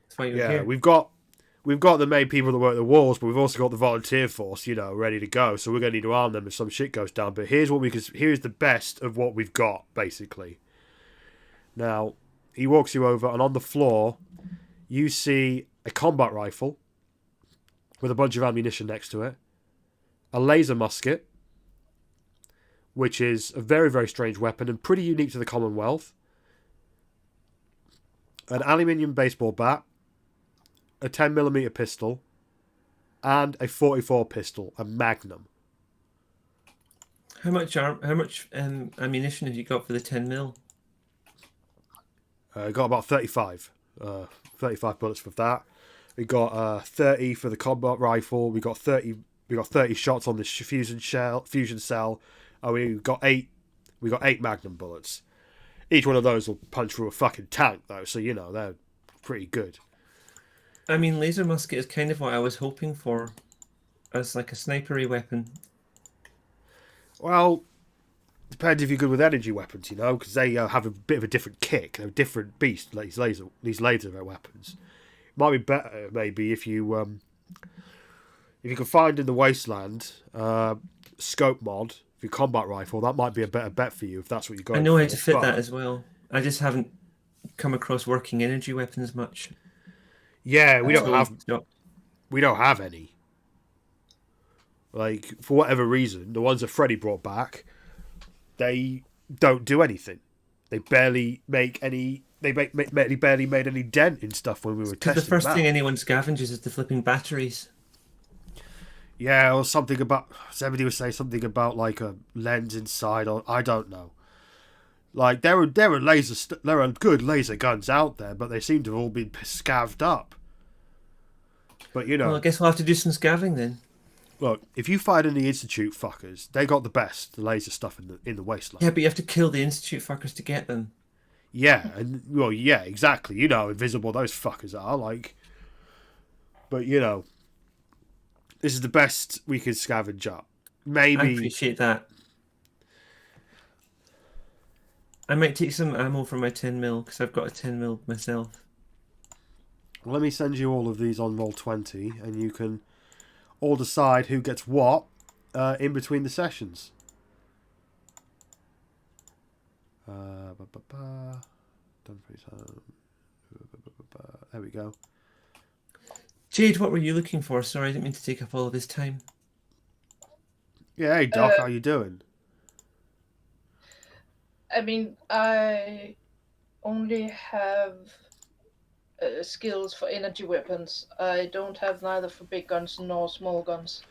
That's why you're here. We've got the main people that work the walls, but we've also got the volunteer force, ready to go. So we're going to need to arm them if some shit goes down. But here's the best of what we've got, basically. Now, he walks you over, and on the floor, you see a combat rifle with a bunch of ammunition next to it, a laser musket, which is a very, very strange weapon and pretty unique to the Commonwealth, an aluminium baseball bat, a 10mm pistol, and a 44 pistol, a Magnum. How much ammunition have you got for the 10mm? Got about 35. 35 bullets for that. We got 30 for the combat rifle. We got 30 shots on the fusion cell. We got 8 Magnum bullets. Each one of those will punch through a fucking tank though, so you know, they're pretty good. I mean, laser musket is kind of what I was hoping for as like a snipery weapon. Well, depends if you're good with energy weapons, you know, because they have a bit of a different kick. They're a different beast, these laser weapons. Might be better maybe if you can find in the wasteland scope mod for your combat rifle. That might be a better bet for you if that's what you're going. I know how to fit that as well. I just haven't come across working energy weapons much. Yeah, we don't have any. Like, for whatever reason, the ones that Freddy brought back, they don't do anything. They barely make any. They barely made any dent in stuff when we were testing. The first thing anyone scavenges is the flipping batteries. Yeah, or something about. Somebody would say something about like a lens inside, or I don't know. Like there are good laser guns out there, but they seem to have all been scavved up. But you know, well, I guess we'll have to do some scavenging then. Look, if you fight in the Institute fuckers, they got the best laser stuff in the wasteland. Yeah, but you have to kill the Institute fuckers to get them. Yeah, and well, yeah, exactly. You know how invisible those fuckers are, like. But you know, this is the best we could scavenge up. Maybe I appreciate that. I might take some ammo from my 10mm because I've got a 10mm myself. Let me send you all of these on Roll20, and you can all decide who gets what in between the sessions. There we go. Jade, what were you looking for? Sorry, I didn't mean to take up all of his time. Yeah, hey Doc, how you doing? I mean, I only have skills for energy weapons. I don't have neither for big guns nor small guns.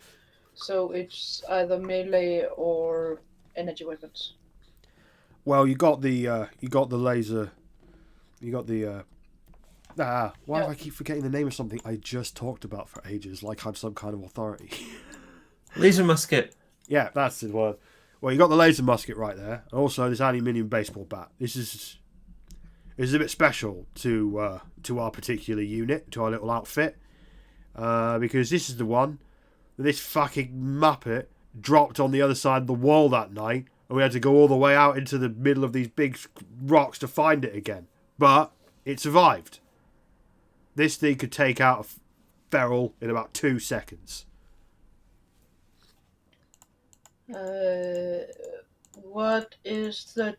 So it's either melee or energy weapons. Well, you got the laser. You got the why do I keep forgetting the name of something I just talked about for ages, like I'm some kind of authority? Laser musket. Yeah, that's the one. Well, you got the laser musket right there, and also this aluminium baseball bat. This is a bit special to our particular unit, to our little outfit, because this is the one that this fucking muppet dropped on the other side of the wall that night, and we had to go all the way out into the middle of these big rocks to find it again. But it survived. This thing could take out a feral in about 2 seconds. What is the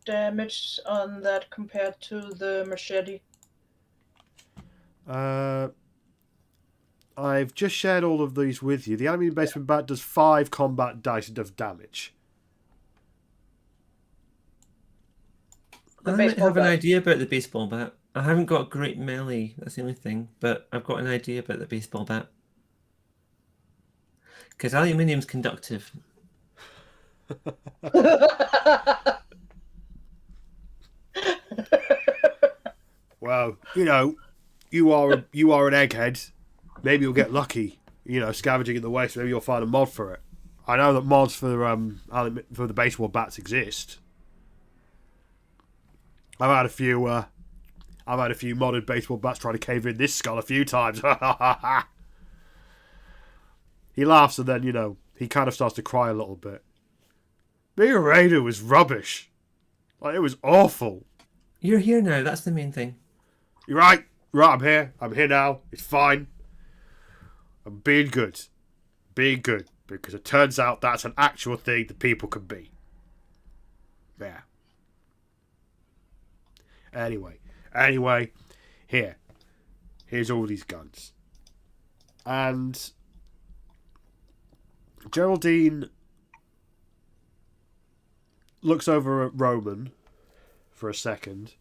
damage on that compared to the machete? I've just shared all of these with you. The aluminium basement bat does 5 combat dice of damage. I might have an idea about the baseball bat. I haven't got great melee, that's the only thing, but I've got an idea about the baseball bat. Because aluminium's conductive. Well, you know, you are an egghead. Maybe you'll get lucky. You know, scavenging in the waste. Maybe you'll find a mod for it. I know that mods for the baseball bats exist. I've had a few modded baseball bats try to cave in this skull a few times. He laughs and then, you know, he kind of starts to cry a little bit. Being a raider was rubbish. Like, it was awful. You're here now, that's the main thing. You're right. Right, I'm here. I'm here now. It's fine. I'm being good. Being good. Because it turns out that's an actual thing that people can be. Yeah. Anyway, here's all these guns. And Geraldine looks over at Roman for a second,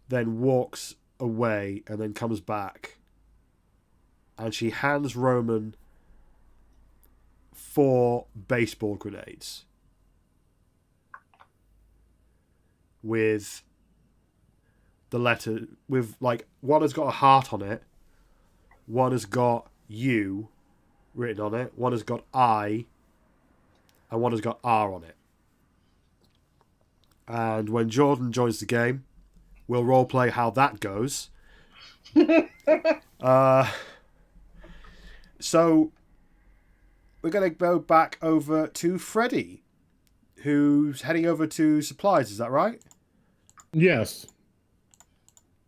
then walks away and then comes back. And she hands Roman 4 baseball grenades with the letter, with like, one has got a heart on it, one has got U written on it, one has got I, and one has got R on it. And when Jordan joins the game, we'll roleplay how that goes. So we're going to go back over to Freddy, who's heading over to supplies. Is that right? Yes.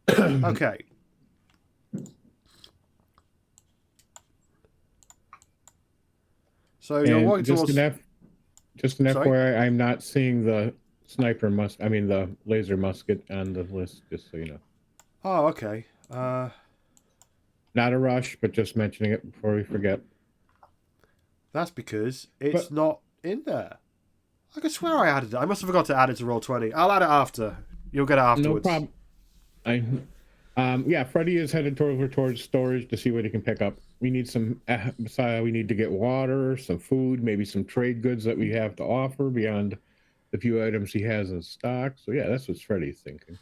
Okay. So you're And walking towards... just an Sorry? FYI, I'm not seeing the the laser musket on the list, just so you know. Oh, okay. Not a rush, but just mentioning it before we forget. That's because it's not in there. I could swear I added it. I must have forgot to add it to Roll20. I'll add it after. You'll get it afterwards. No problem. Yeah, Freddy is headed towards storage to see what he can pick up. We need we need to get water, some food, maybe some trade goods that we have to offer beyond the few items he has in stock. So yeah, that's what Freddy's thinking.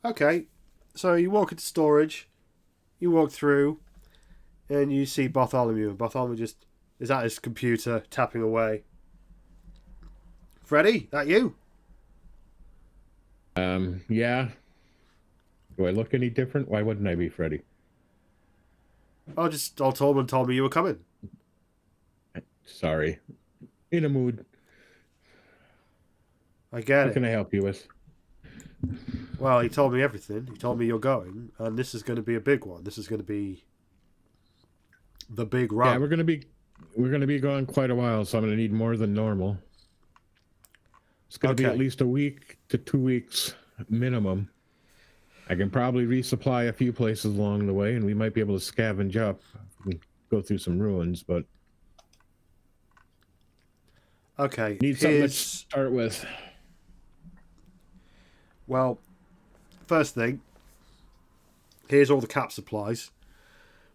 Okay. So you walk into storage, you walk through, and you see Bartholomew. Bartholomew just is at his computer, tapping away. Freddy, that you? Yeah. Do I look any different? Why wouldn't I be Freddy? Old Tolman told me you were coming. Sorry. In a mood. I get What it. can I help you with? Well, he told me everything. He told me you're going, and this is going to be a big one. This is going to be the big run. Yeah, we're gonna be gone quite a while, so I'm gonna need more than normal. It's gonna be at least a week to 2 weeks minimum. I can probably resupply a few places along the way, and we might be able to scavenge up and go through some ruins, but okay. need something to start with. Well, first thing, here's all the cap supplies.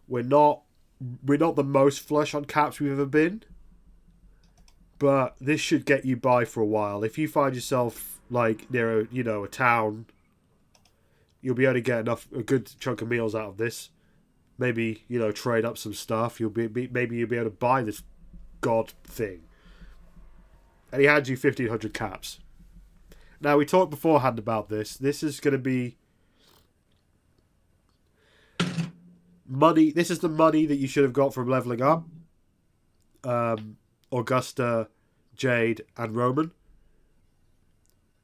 We're not the most flush on caps we've ever been, but this should get you by for a while. If you find yourself like near a town, you'll be able to get a good chunk of meals out of this. Maybe trade up some stuff. Maybe you'll be able to buy this god thing. And he hands you 1,500 caps. Now, we talked beforehand about this. This is going to be money. This is the money that you should have got from leveling up. Augusta, Jade, and Roman.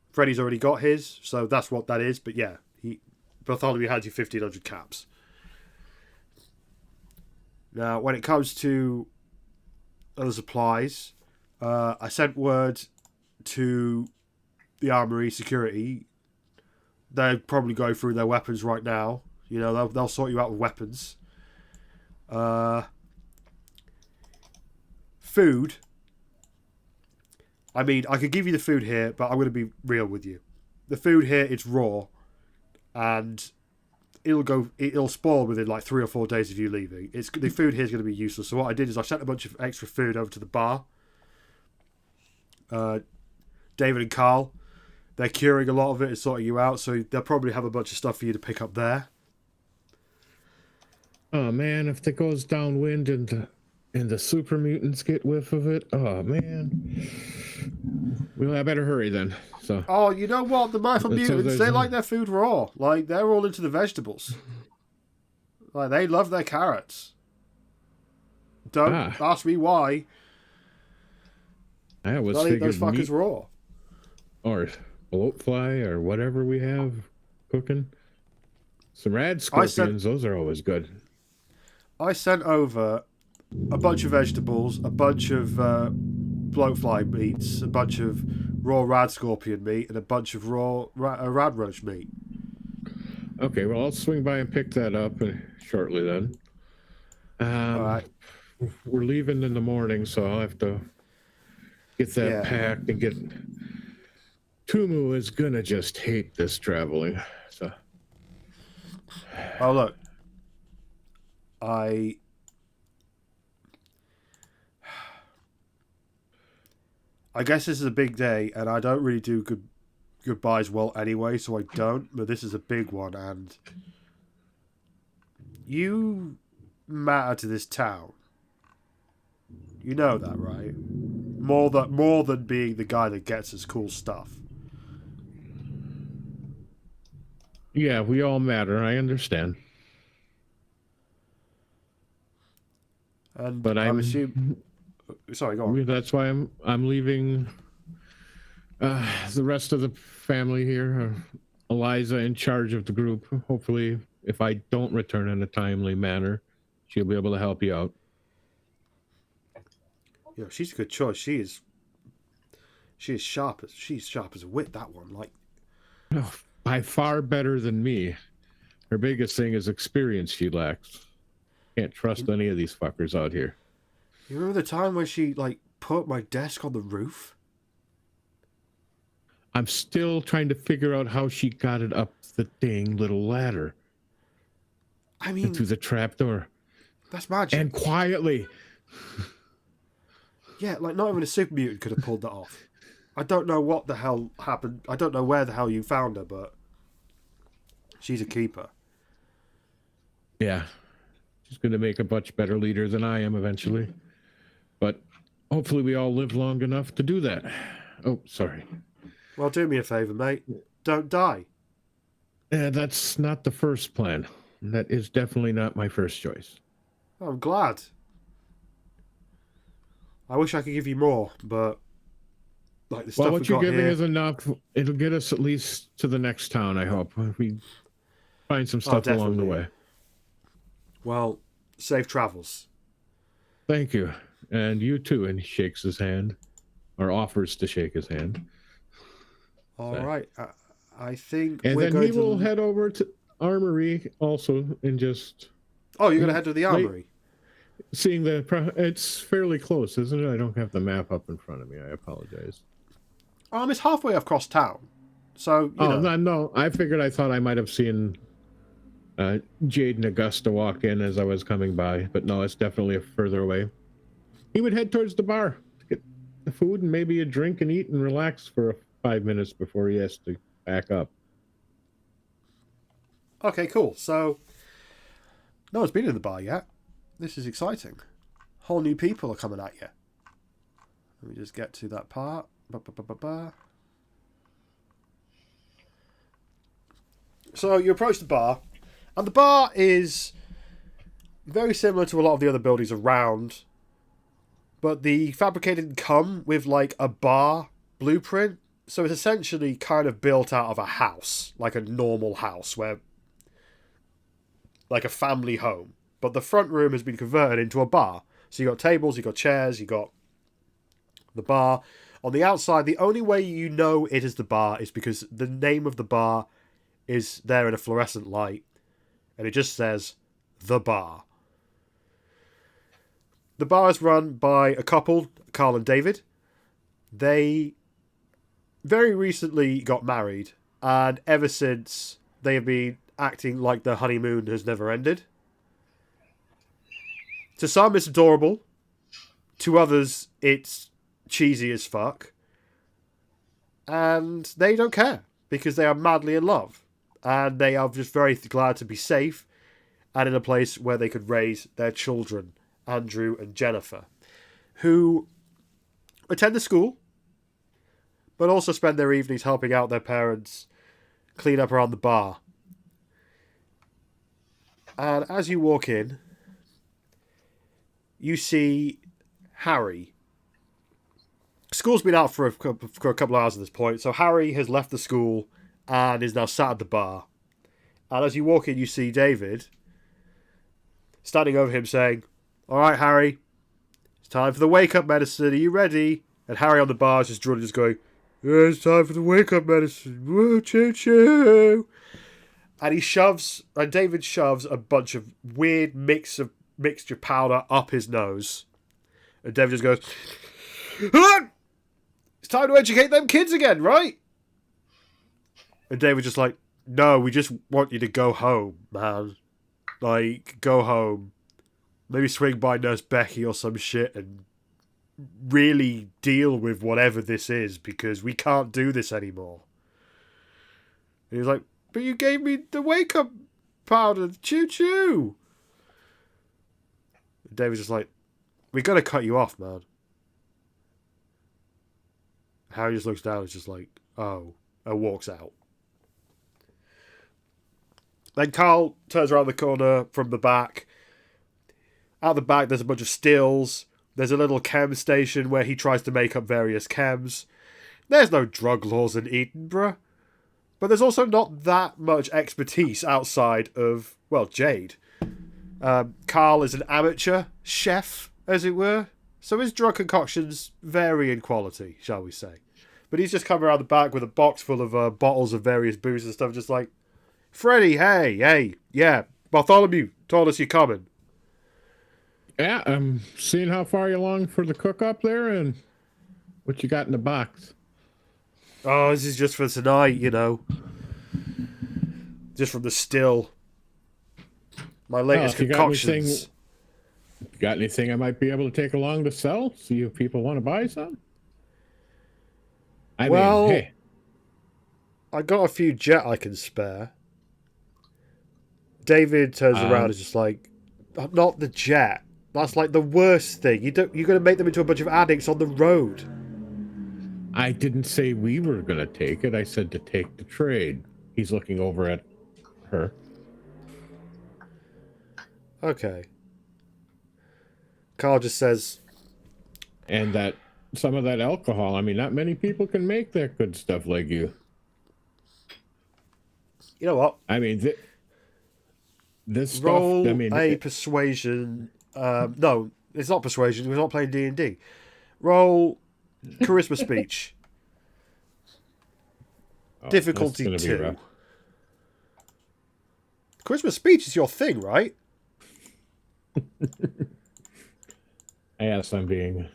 Freddy's already got his, so that's what that is. But yeah, Bartholomew hands you 1,500 caps. Now, when it comes to other supplies, I sent word to the armory security. They're probably going through their weapons right now. They'll sort you out with weapons. Food. I mean, I could give you the food here, but I'm going to be real with you. The food here, it's raw, and it'll spoil within like 3 or 4 days of you leaving. The food here is going to be useless. So what I did is I sent a bunch of extra food over to the bar. David and Carl, they're curing a lot of it and sorting you out, so they'll probably have a bunch of stuff for you to pick up there. Oh man, if it goes downwind and the super mutants get whiff of it, oh man. Well, I better hurry then. So. Oh, you know what? The Mindful Mutants, they like their food raw. Like, they're all into the vegetables. Like, they love their carrots. Don't ask me why. I was they'll eat figured those fuckers raw. Or bloatfly or whatever we have cooking. Some rad scorpions, those are always good. I sent over a bunch of vegetables, a bunch of bloatfly meats, a bunch of raw rad scorpion meat, and a bunch of raw rad roach meat. Okay, well, I'll swing by and pick that up shortly then. All right. we're leaving in the morning, so I'll have to get that Yeah. packed and get. Tumu is gonna just hate this traveling. So Oh, look. I guess this is a big day, and I don't really do goodbyes well anyway, so I don't. But this is a big one, and you matter to this town. You know that, right? More than being the guy that gets us cool stuff. yeah, we all matter. I understand, And but I'm assuming. Sorry, go on. That's why I'm leaving. The rest of the family here, Eliza in charge of the group. Hopefully, if I don't return in a timely manner, she'll be able to help you out. Yeah, she's a good choice. She's sharp as a whip. That one, like, Oh, by far better than me. Her biggest thing is experience she lacks. Can't trust any of these fuckers out here. you remember the time when she like put my desk on the roof? I'm still trying to figure out how she got it up the dang little ladder I mean, through the trapdoor. that's magic. And quietly. Yeah, like not even a super mutant could have pulled that off. I don't know what the hell happened. I don't know where the hell you found her, but she's a keeper. Yeah. She's going to make a much better leader than I am eventually. But hopefully we all live long enough to do that. Oh, sorry. Well, do me a favor, mate. Don't die. That's not the first plan. That is definitely not my first choice. I'm glad. I wish I could give you more, but like the stuff Well, we what you're got giving here. is enough. It'll get us at least to the next town, I hope. We find some stuff along the definitely. way. Well, safe travels. Thank you. And you too. And he shakes his hand, or offers to shake his hand. All So. right. I think And we're then going he will head over to Armory also and just... Oh, you're going to head to the armory? Seeing it's fairly close, isn't it? I don't have the map up in front of me. I apologize. It's halfway across town. So, you know. No. I thought I might have seen Jade and Augusta walk in as I was coming by, but no, it's definitely further away. He would head towards the bar to get the food and maybe a drink and eat and relax for 5 minutes before he has to back up. Okay, cool. So, no one's been in the bar yet. This is exciting. Whole new people are coming at you. Let me just get to that part. So you approach the bar, and the bar is very similar to a lot of the other buildings around, but the fabricated come with like a bar blueprint, so it's essentially kind of built out of a house, like a normal house, where like a family home. But the front room has been converted into a bar. So you got tables, you got chairs, you got the bar. On the outside, the only way you know it is the bar is because the name of the bar is there in a fluorescent light. And it just says, The Bar. The bar is run by a couple, Carl and David. They very recently got married. And ever since, they have been acting like their honeymoon has never ended. To some, it's adorable. To others, it's cheesy as fuck. And they don't care because they are madly in love. And they are just very glad to be safe and in a place where they could raise their children, Andrew and Jennifer, who attend the school, but also spend their evenings helping out their parents clean up around the bar. And as you walk in, you see Harry. School's been out for a couple of hours at this point, so Harry has left the school and is now sat at the bar. And as you walk in, you see David standing over him saying, "All right, Harry, it's time for the wake-up medicine. Are you ready?" And Harry on the bar is just drooling, just going, "Yeah, it's time for the wake-up medicine. Woo, choo choo." And David shoves a bunch of weird mix of mixture powder up his nose. And David just goes, "Ah! It's time to educate them kids again, right?" And David's just like, "No, we just want you to go home, man. Like, go home. Maybe swing by Nurse Becky or some shit and really deal with whatever this is, because we can't do this anymore." And he was like, "But you gave me the wake-up powder. Choo-choo." And David's just like, "We gotta cut you off, man." Harry just looks down and is just like, "Oh," and walks out. Then Carl turns around the corner from the back. Out the back, there's a bunch of stills. There's a little chem station where he tries to make up various chems. There's no drug laws in Edenbrough. But there's also not that much expertise outside of, well, Jade. Carl is an amateur chef, as it were. So his drug concoctions vary in quality, shall we say. But he's just come around the back with a box full of bottles of various booze and stuff, just like, "Freddie, hey, yeah, Bartholomew told us you're coming." Yeah, I'm seeing how far you're along for the cook up there and what you got in the box. "Oh, this is just for tonight, you know. Just from the still. My latest if you concoctions." Got anything I might be able to take along to sell? See if people want to buy some? I Well, mean, hey. I got a few jet I can spare. David turns around and is just like, "Not the jet. That's like the worst thing. You're going to make them into a bunch of addicts on the road." I didn't say we were going to take it. I said to take the trade. He's looking over at her. Okay. Carl just says, And that some of that alcohol, I mean, not many people can make that good stuff like you. "You know what? I mean, this Roll stuff, I mean... a persuasion." No, it's not persuasion. We're not playing D&D. Roll charisma speech. Difficulty that's gonna be 2. rough. Charisma speech is your thing, right? Yes, I'm being...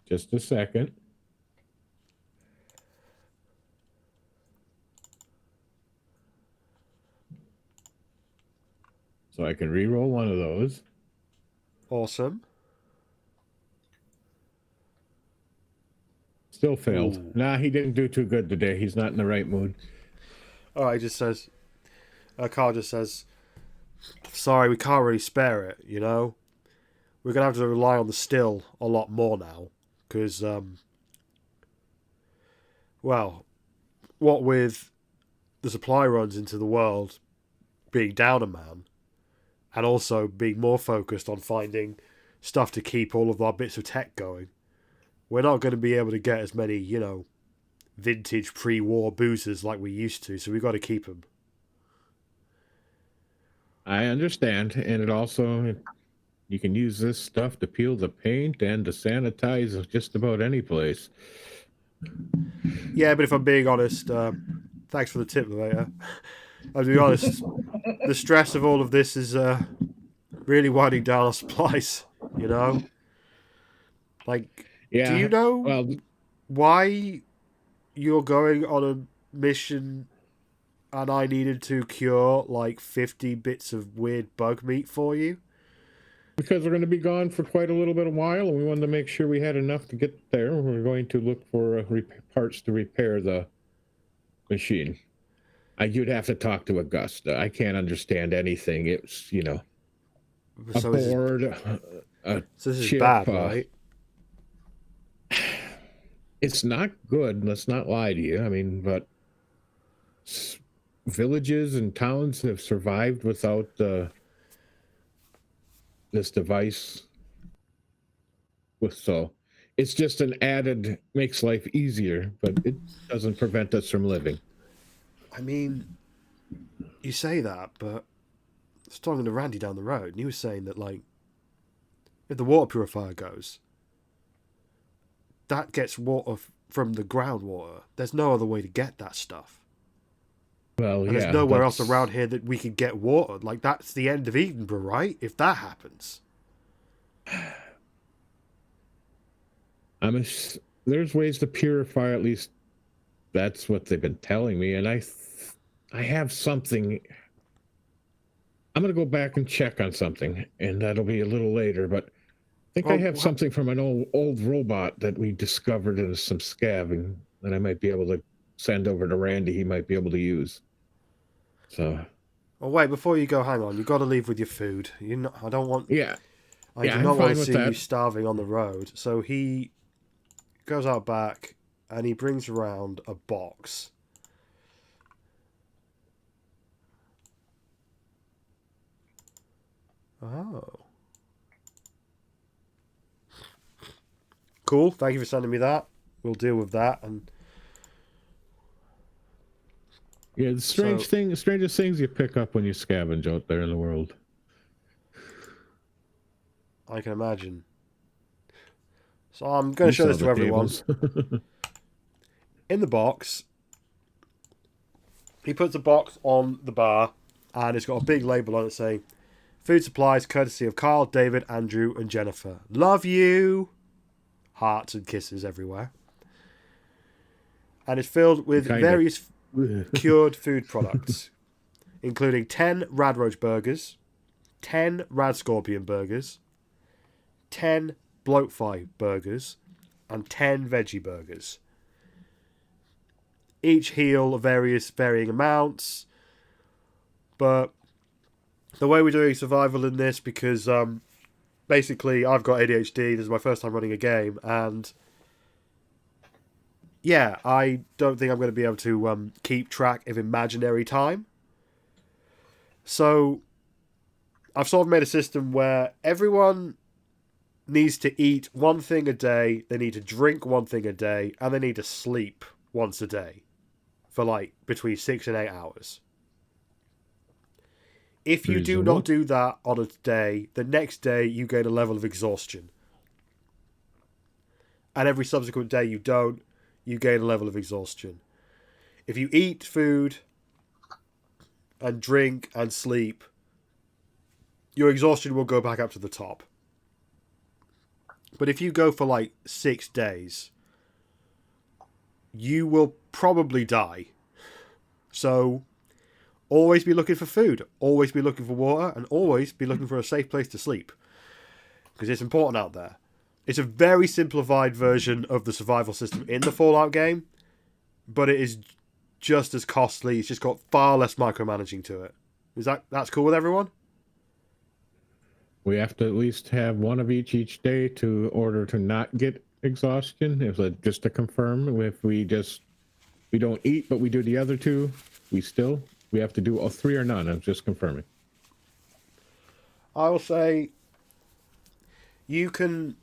Just a second. So I can re-roll one of those. Awesome. Still failed. Ooh. Nah, he didn't do too good today. He's not in the right mood. Oh, he just says, Carl just says, "Sorry, we can't really spare it, you know? We're going to have to rely on the still a lot more now. Because, well, what with the supply runs into the world being down a man, and also being more focused on finding stuff to keep all of our bits of tech going, we're not going to be able to get as many, you know, vintage pre-war boozers like we used to, so we've got to keep them." I understand. And it also... You can use this stuff to peel the paint and to sanitize just about any place. Yeah, but if I'm being honest, thanks for the tip, Lavaita. I'll be honest, the stress of all of this is really winding down our supplies, you know? Like, Yeah, do you know well, why you're going on a mission and I needed to cure like 50 bits of weird bug meat for you? because we're going to be gone for quite a little bit of while, and we wanted to make sure we had enough to get there. We're going to look for parts to repair the machine. You'd have to talk to Augusta. I can't understand anything. It's, you know, a So board, this is chip, bad, right? It's not good. Let's not lie to you. I mean, but villages and towns have survived without this device. So it's just an added, makes life easier, but it doesn't prevent us from living. I mean, you say that, but I was talking to Randy down the road, and he was saying that, like, if the water purifier goes, that gets water from the groundwater. There's no other way to get that stuff. Well, And yeah. there's nowhere else that's- around here that we could get water. Like, that's the end of Edenbrough, right? If that happens. There's ways to purify, at least that's what they've been telling me. And I have something. I'm going to go back and check on something, and that'll be a little later. But I think I have something from an old robot that we discovered in some scavenging that I might be able to send over to Randy. He might be able to use. So. Oh, wait, before you go, hang on. You've got to leave with your food. I don't want... Yeah. I do not want to see you starving on the road. So he goes out back and he brings around a box. Oh. Cool. Thank you for sending me that. We'll deal with that. And yeah, the strangest things you pick up when you scavenge out there in the world. I can imagine. So I'm going to show this to everyone. In the box, he puts a box on the bar, and it's got a big label on it saying, "Food supplies courtesy of Carl, David, Andrew, and Jennifer. Love you." Hearts and kisses everywhere. And it's filled with various cured food products, including 10 Rad Roach burgers, 10 Rad Scorpion burgers, 10 Bloatfly burgers, and 10 veggie burgers. Each heal of varying amounts. But the way we're doing survival in this, because basically I've got ADHD, this is my first time running a game, and yeah, I don't think I'm going to be able to keep track of imaginary time. So I've sort of made a system where everyone needs to eat one thing a day, they need to drink one thing a day, and they need to sleep once a day for like between 6 and 8 hours. If you do not do that on a day, the next day you gain a level of exhaustion. And every subsequent day you don't, you gain a level of exhaustion. If you eat food and drink and sleep, your exhaustion will go back up to the top. But if you go for like 6 days, you will probably die. So always be looking for food, always be looking for water, and always be looking for a safe place to sleep. Because it's important out there. It's a very simplified version of the survival system in the Fallout game, but it is just as costly. It's just got far less micromanaging to it. That's cool with everyone? We have to at least have one of each day to order to not get exhaustion. Just to confirm, if we don't eat, but we do the other two, we have to do all 3 or none. I'm just confirming. I will say you can...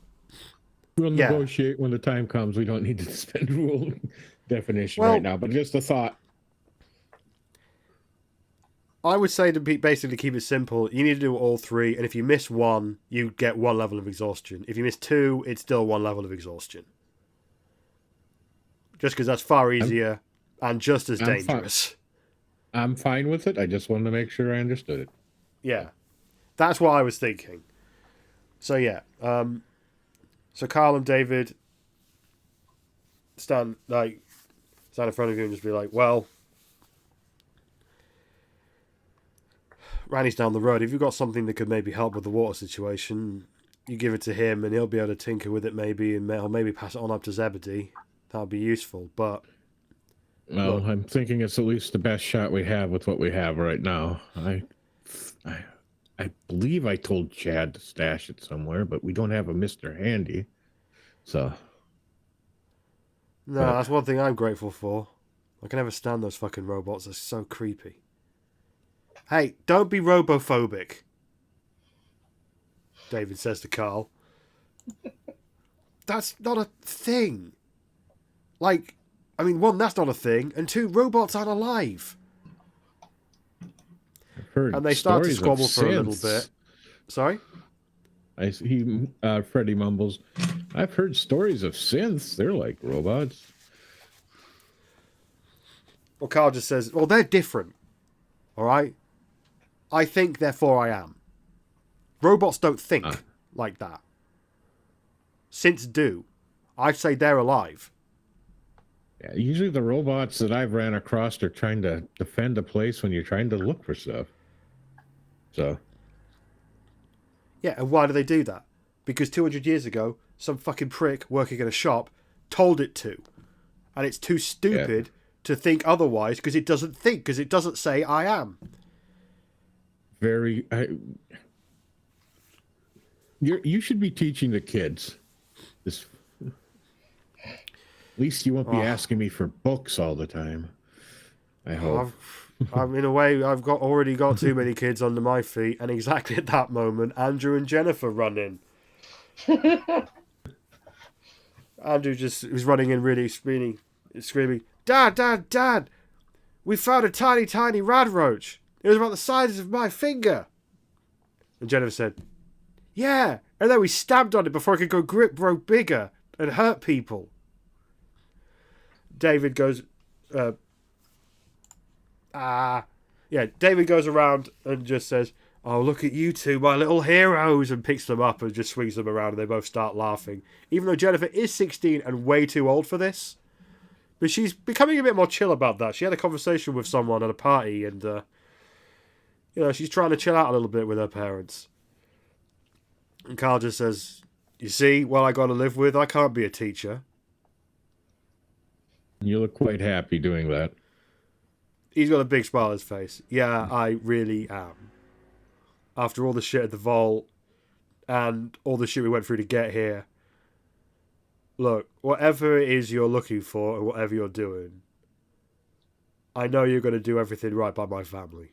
We'll negotiate when the time comes. We don't need to spend rule definition right now, but just a thought. I would say to basically keep it simple, you need to do all 3, and if you miss one, you get 1 level of exhaustion. If you miss 2, it's still 1 level of exhaustion. Just because that's far easier and just as dangerous. I'm fine with it. I just wanted to make sure I understood it. Yeah. That's what I was thinking. So yeah. So Carl and David stand in front of you and just be like, well, Randy's down the road. If you've got something that could maybe help with the water situation, you give it to him and he'll be able to tinker with it maybe, and maybe pass it on up to Zebedee. That'll be useful, but... Well, look, I'm thinking it's at least the best shot we have with what we have right now. I believe I told Chad to stash it somewhere, but we don't have a Mr. Handy. So... No, that's one thing I'm grateful for. I can never stand those fucking robots. They're so creepy. Hey, don't be robophobic, David says to Carl. That's not a thing. Like, I mean, 1, that's not a thing, and 2, robots aren't alive. And they start to squabble for a little bit. Sorry? Freddie mumbles, I've heard stories of synths. They're like robots. Well, Carl just says, well, they're different. All right? I think, therefore I am. Robots don't think like that. Synths do. I'd say they're alive. Yeah, usually the robots that I've ran across are trying to defend a place when you're trying to look for stuff. So. Yeah, and why do they do that? Because 200 years ago, some fucking prick working in a shop told it to. And it's too stupid to think otherwise because it doesn't think, because it doesn't say, I am. You should be teaching the kids this. At least you won't be asking me for books all the time. I hope. I'm in a way, I've already got too many kids under my feet, and exactly at that moment, Andrew and Jennifer run in. Andrew just was running in really screaming, Dad, Dad, Dad! We found a tiny, tiny rad roach. It was about the size of my finger. And Jennifer said, yeah, and then we stabbed on it before it could grow bigger and hurt people. David goes, David goes around and just says, oh, look at you two, my little heroes, and picks them up and just swings them around and they both start laughing. Even though Jennifer is 16 and way too old for this. But she's becoming a bit more chill about that. She had a conversation with someone at a party and, she's trying to chill out a little bit with her parents. And Carl just says, you see, what I got to live with, I can't be a teacher. You look quite happy doing that. He's got a big smile on his face. Yeah, I really am. After all the shit at the vault and all the shit we went through to get here, look, whatever it is you're looking for and whatever you're doing, I know you're going to do everything right by my family.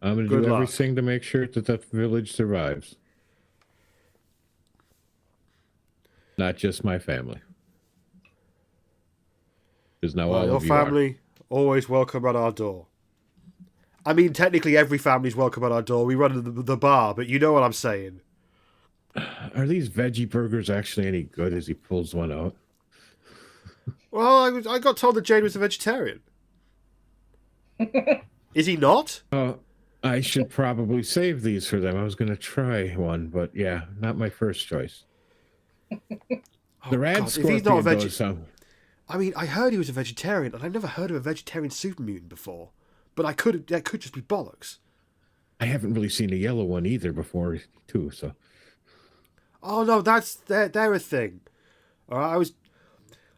I'm going to do everything to make sure that village survives. Not just my family. Because now all your of you family always welcome at our door. I mean, technically every family's welcome at our door. We run the bar, but you know what I'm saying. Are these veggie burgers actually any good as he pulls one out? Well, I got told that Jade was a vegetarian. Is he not? I should probably save these for them. I was going to try one, but yeah, not my first choice. The rad scorpion does some. I mean, I heard he was a vegetarian, and I've never heard of a vegetarian super mutant before. But that could just be bollocks. I haven't really seen a yellow one either before, too. So. Oh no, they're a thing. All right,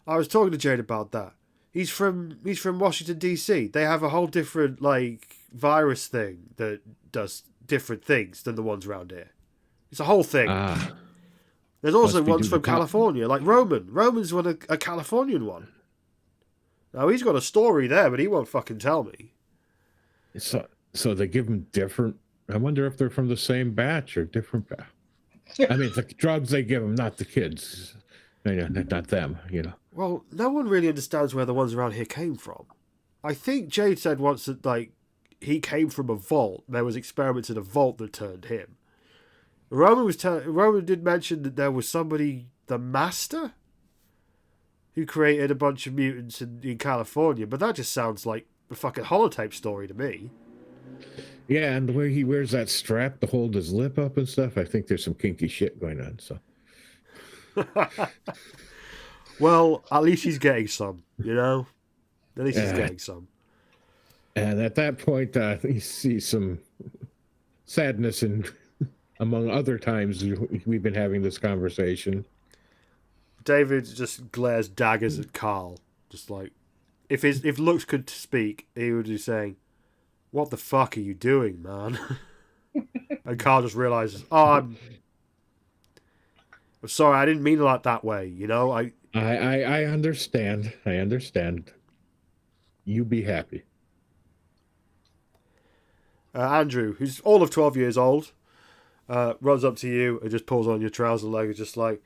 I was talking to Jade about that. He's from Washington D.C. They have a whole different virus thing that does different things than the ones around here. It's a whole thing. There's also ones from California, like Roman. Roman's a Californian one. Now, he's got a story there, but he won't fucking tell me. So they give him different... I wonder if they're from the same batch or different batch. I mean, the drugs they give them, not the kids. Not them, Well, no one really understands where the ones around here came from. I think Jade said once that, he came from a vault. There was experiments in a vault that turned him. Roman did mention that there was somebody, the Master, who created a bunch of mutants in California, but that just sounds like a fucking holotape story to me. Yeah, and the way he wears that strap to hold his lip up and stuff, I think there's some kinky shit going on, so. Well, at least he's getting some, At least he's getting some. And at that point, you see some sadness in... among other times we've been having this conversation. David just glares daggers at Carl. Just like, if looks could speak, he would be saying, what the fuck are you doing, man? And Carl just realizes, I'm sorry, I didn't mean it like that way, I understand. I understand. You be happy. Andrew, who's all of 12 years old, runs up to you and just pulls on your trouser leg and just like,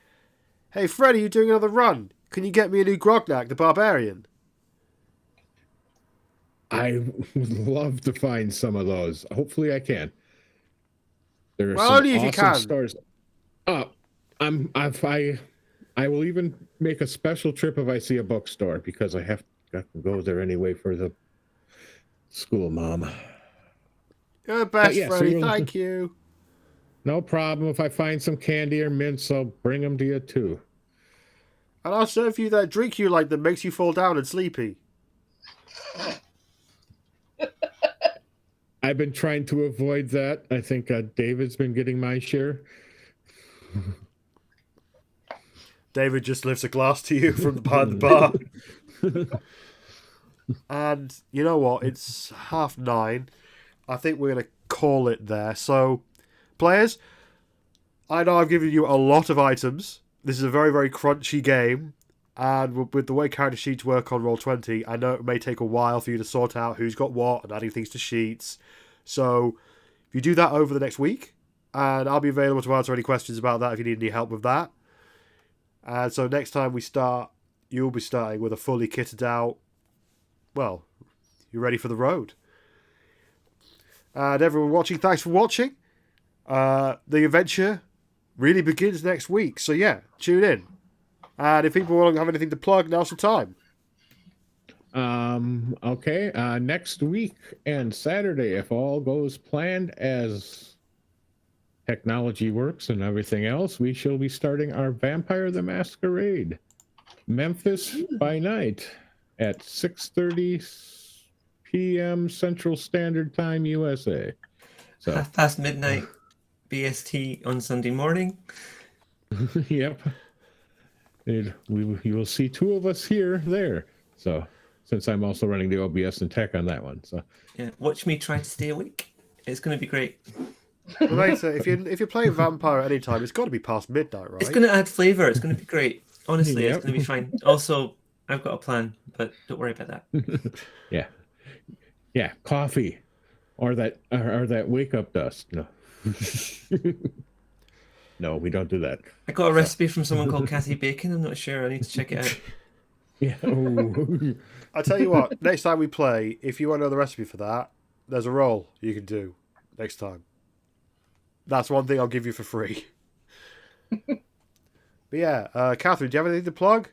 hey, Fred, are you doing another run? Can you get me a new Grognak, the Barbarian? I would love to find some of those. Hopefully I can. There are well, some only if awesome you can. stores. I will even make a special trip if I see a bookstore because I have got to go there anyway for the school mom. You're the best, yeah, so Freddy. you'll- Thank you. No problem. If I find some candy or mints, I'll bring them to you too. And I'll serve you that drink you like that makes you fall down and sleepy. I've been trying to avoid that. I think David's been getting my share. David just lifts a glass to you from behind the bar. And you know what? It's 9:30. I think we're going to call it there. So, players, I know I've given you a lot of items. This is a very, very crunchy game. And with the way character sheets work on Roll20, I know it may take a while for you to sort out who's got what and adding things to sheets. So, if you do that over the next week, and I'll be available to answer any questions about that if you need any help with that. And so next time we start, you'll be starting with a fully kitted out, well, you're ready for the road. And everyone watching, thanks for watching. The adventure really begins next week. So yeah, tune in. And if people want to have anything to plug, now's the time. Okay. Next week and Saturday, if all goes planned as technology works and everything else, we shall be starting our Vampire the Masquerade, Memphis by night at 6:30 p.m. Central Standard Time, USA. So midnight BST on Sunday morning. yep. You will see two of us here there. So since I'm also running the OBS and tech on that one, so Yeah, watch me try to stay awake. It's going to be great. Later, if you're playing Vampire at any time, it's got to be past midnight, right? It's going to add flavor. It's going to be great. Honestly, Yep. it's going to be fine. Also, I've got a plan, but don't worry about that. yeah, coffee, or that wake up dust. No, no, we don't do that. I got a recipe from someone called Kathy Bacon. I'm not sure. I need to check it out. Yeah. Oh. I tell you what, next time we play, if you want to know the recipe for that, there's a roll you can do next time. That's one thing I'll give you for free. But yeah, Catherine, do you have anything to plug?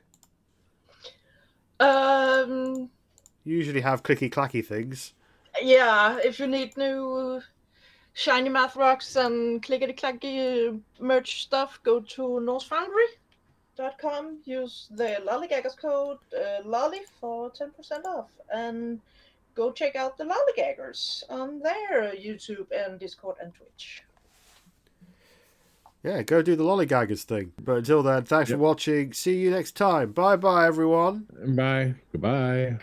You usually have clicky clacky things. Yeah, if you need new shiny math rocks and clickety clacky merch stuff, go to norsefoundry.com. Use the lollygaggers code lolly for 10% off, and go check out the lollygaggers on their YouTube and Discord and Twitch. Yeah, go do the lollygaggers thing. But until then, thanks for watching. See you next time. Bye bye, everyone. Bye. Goodbye.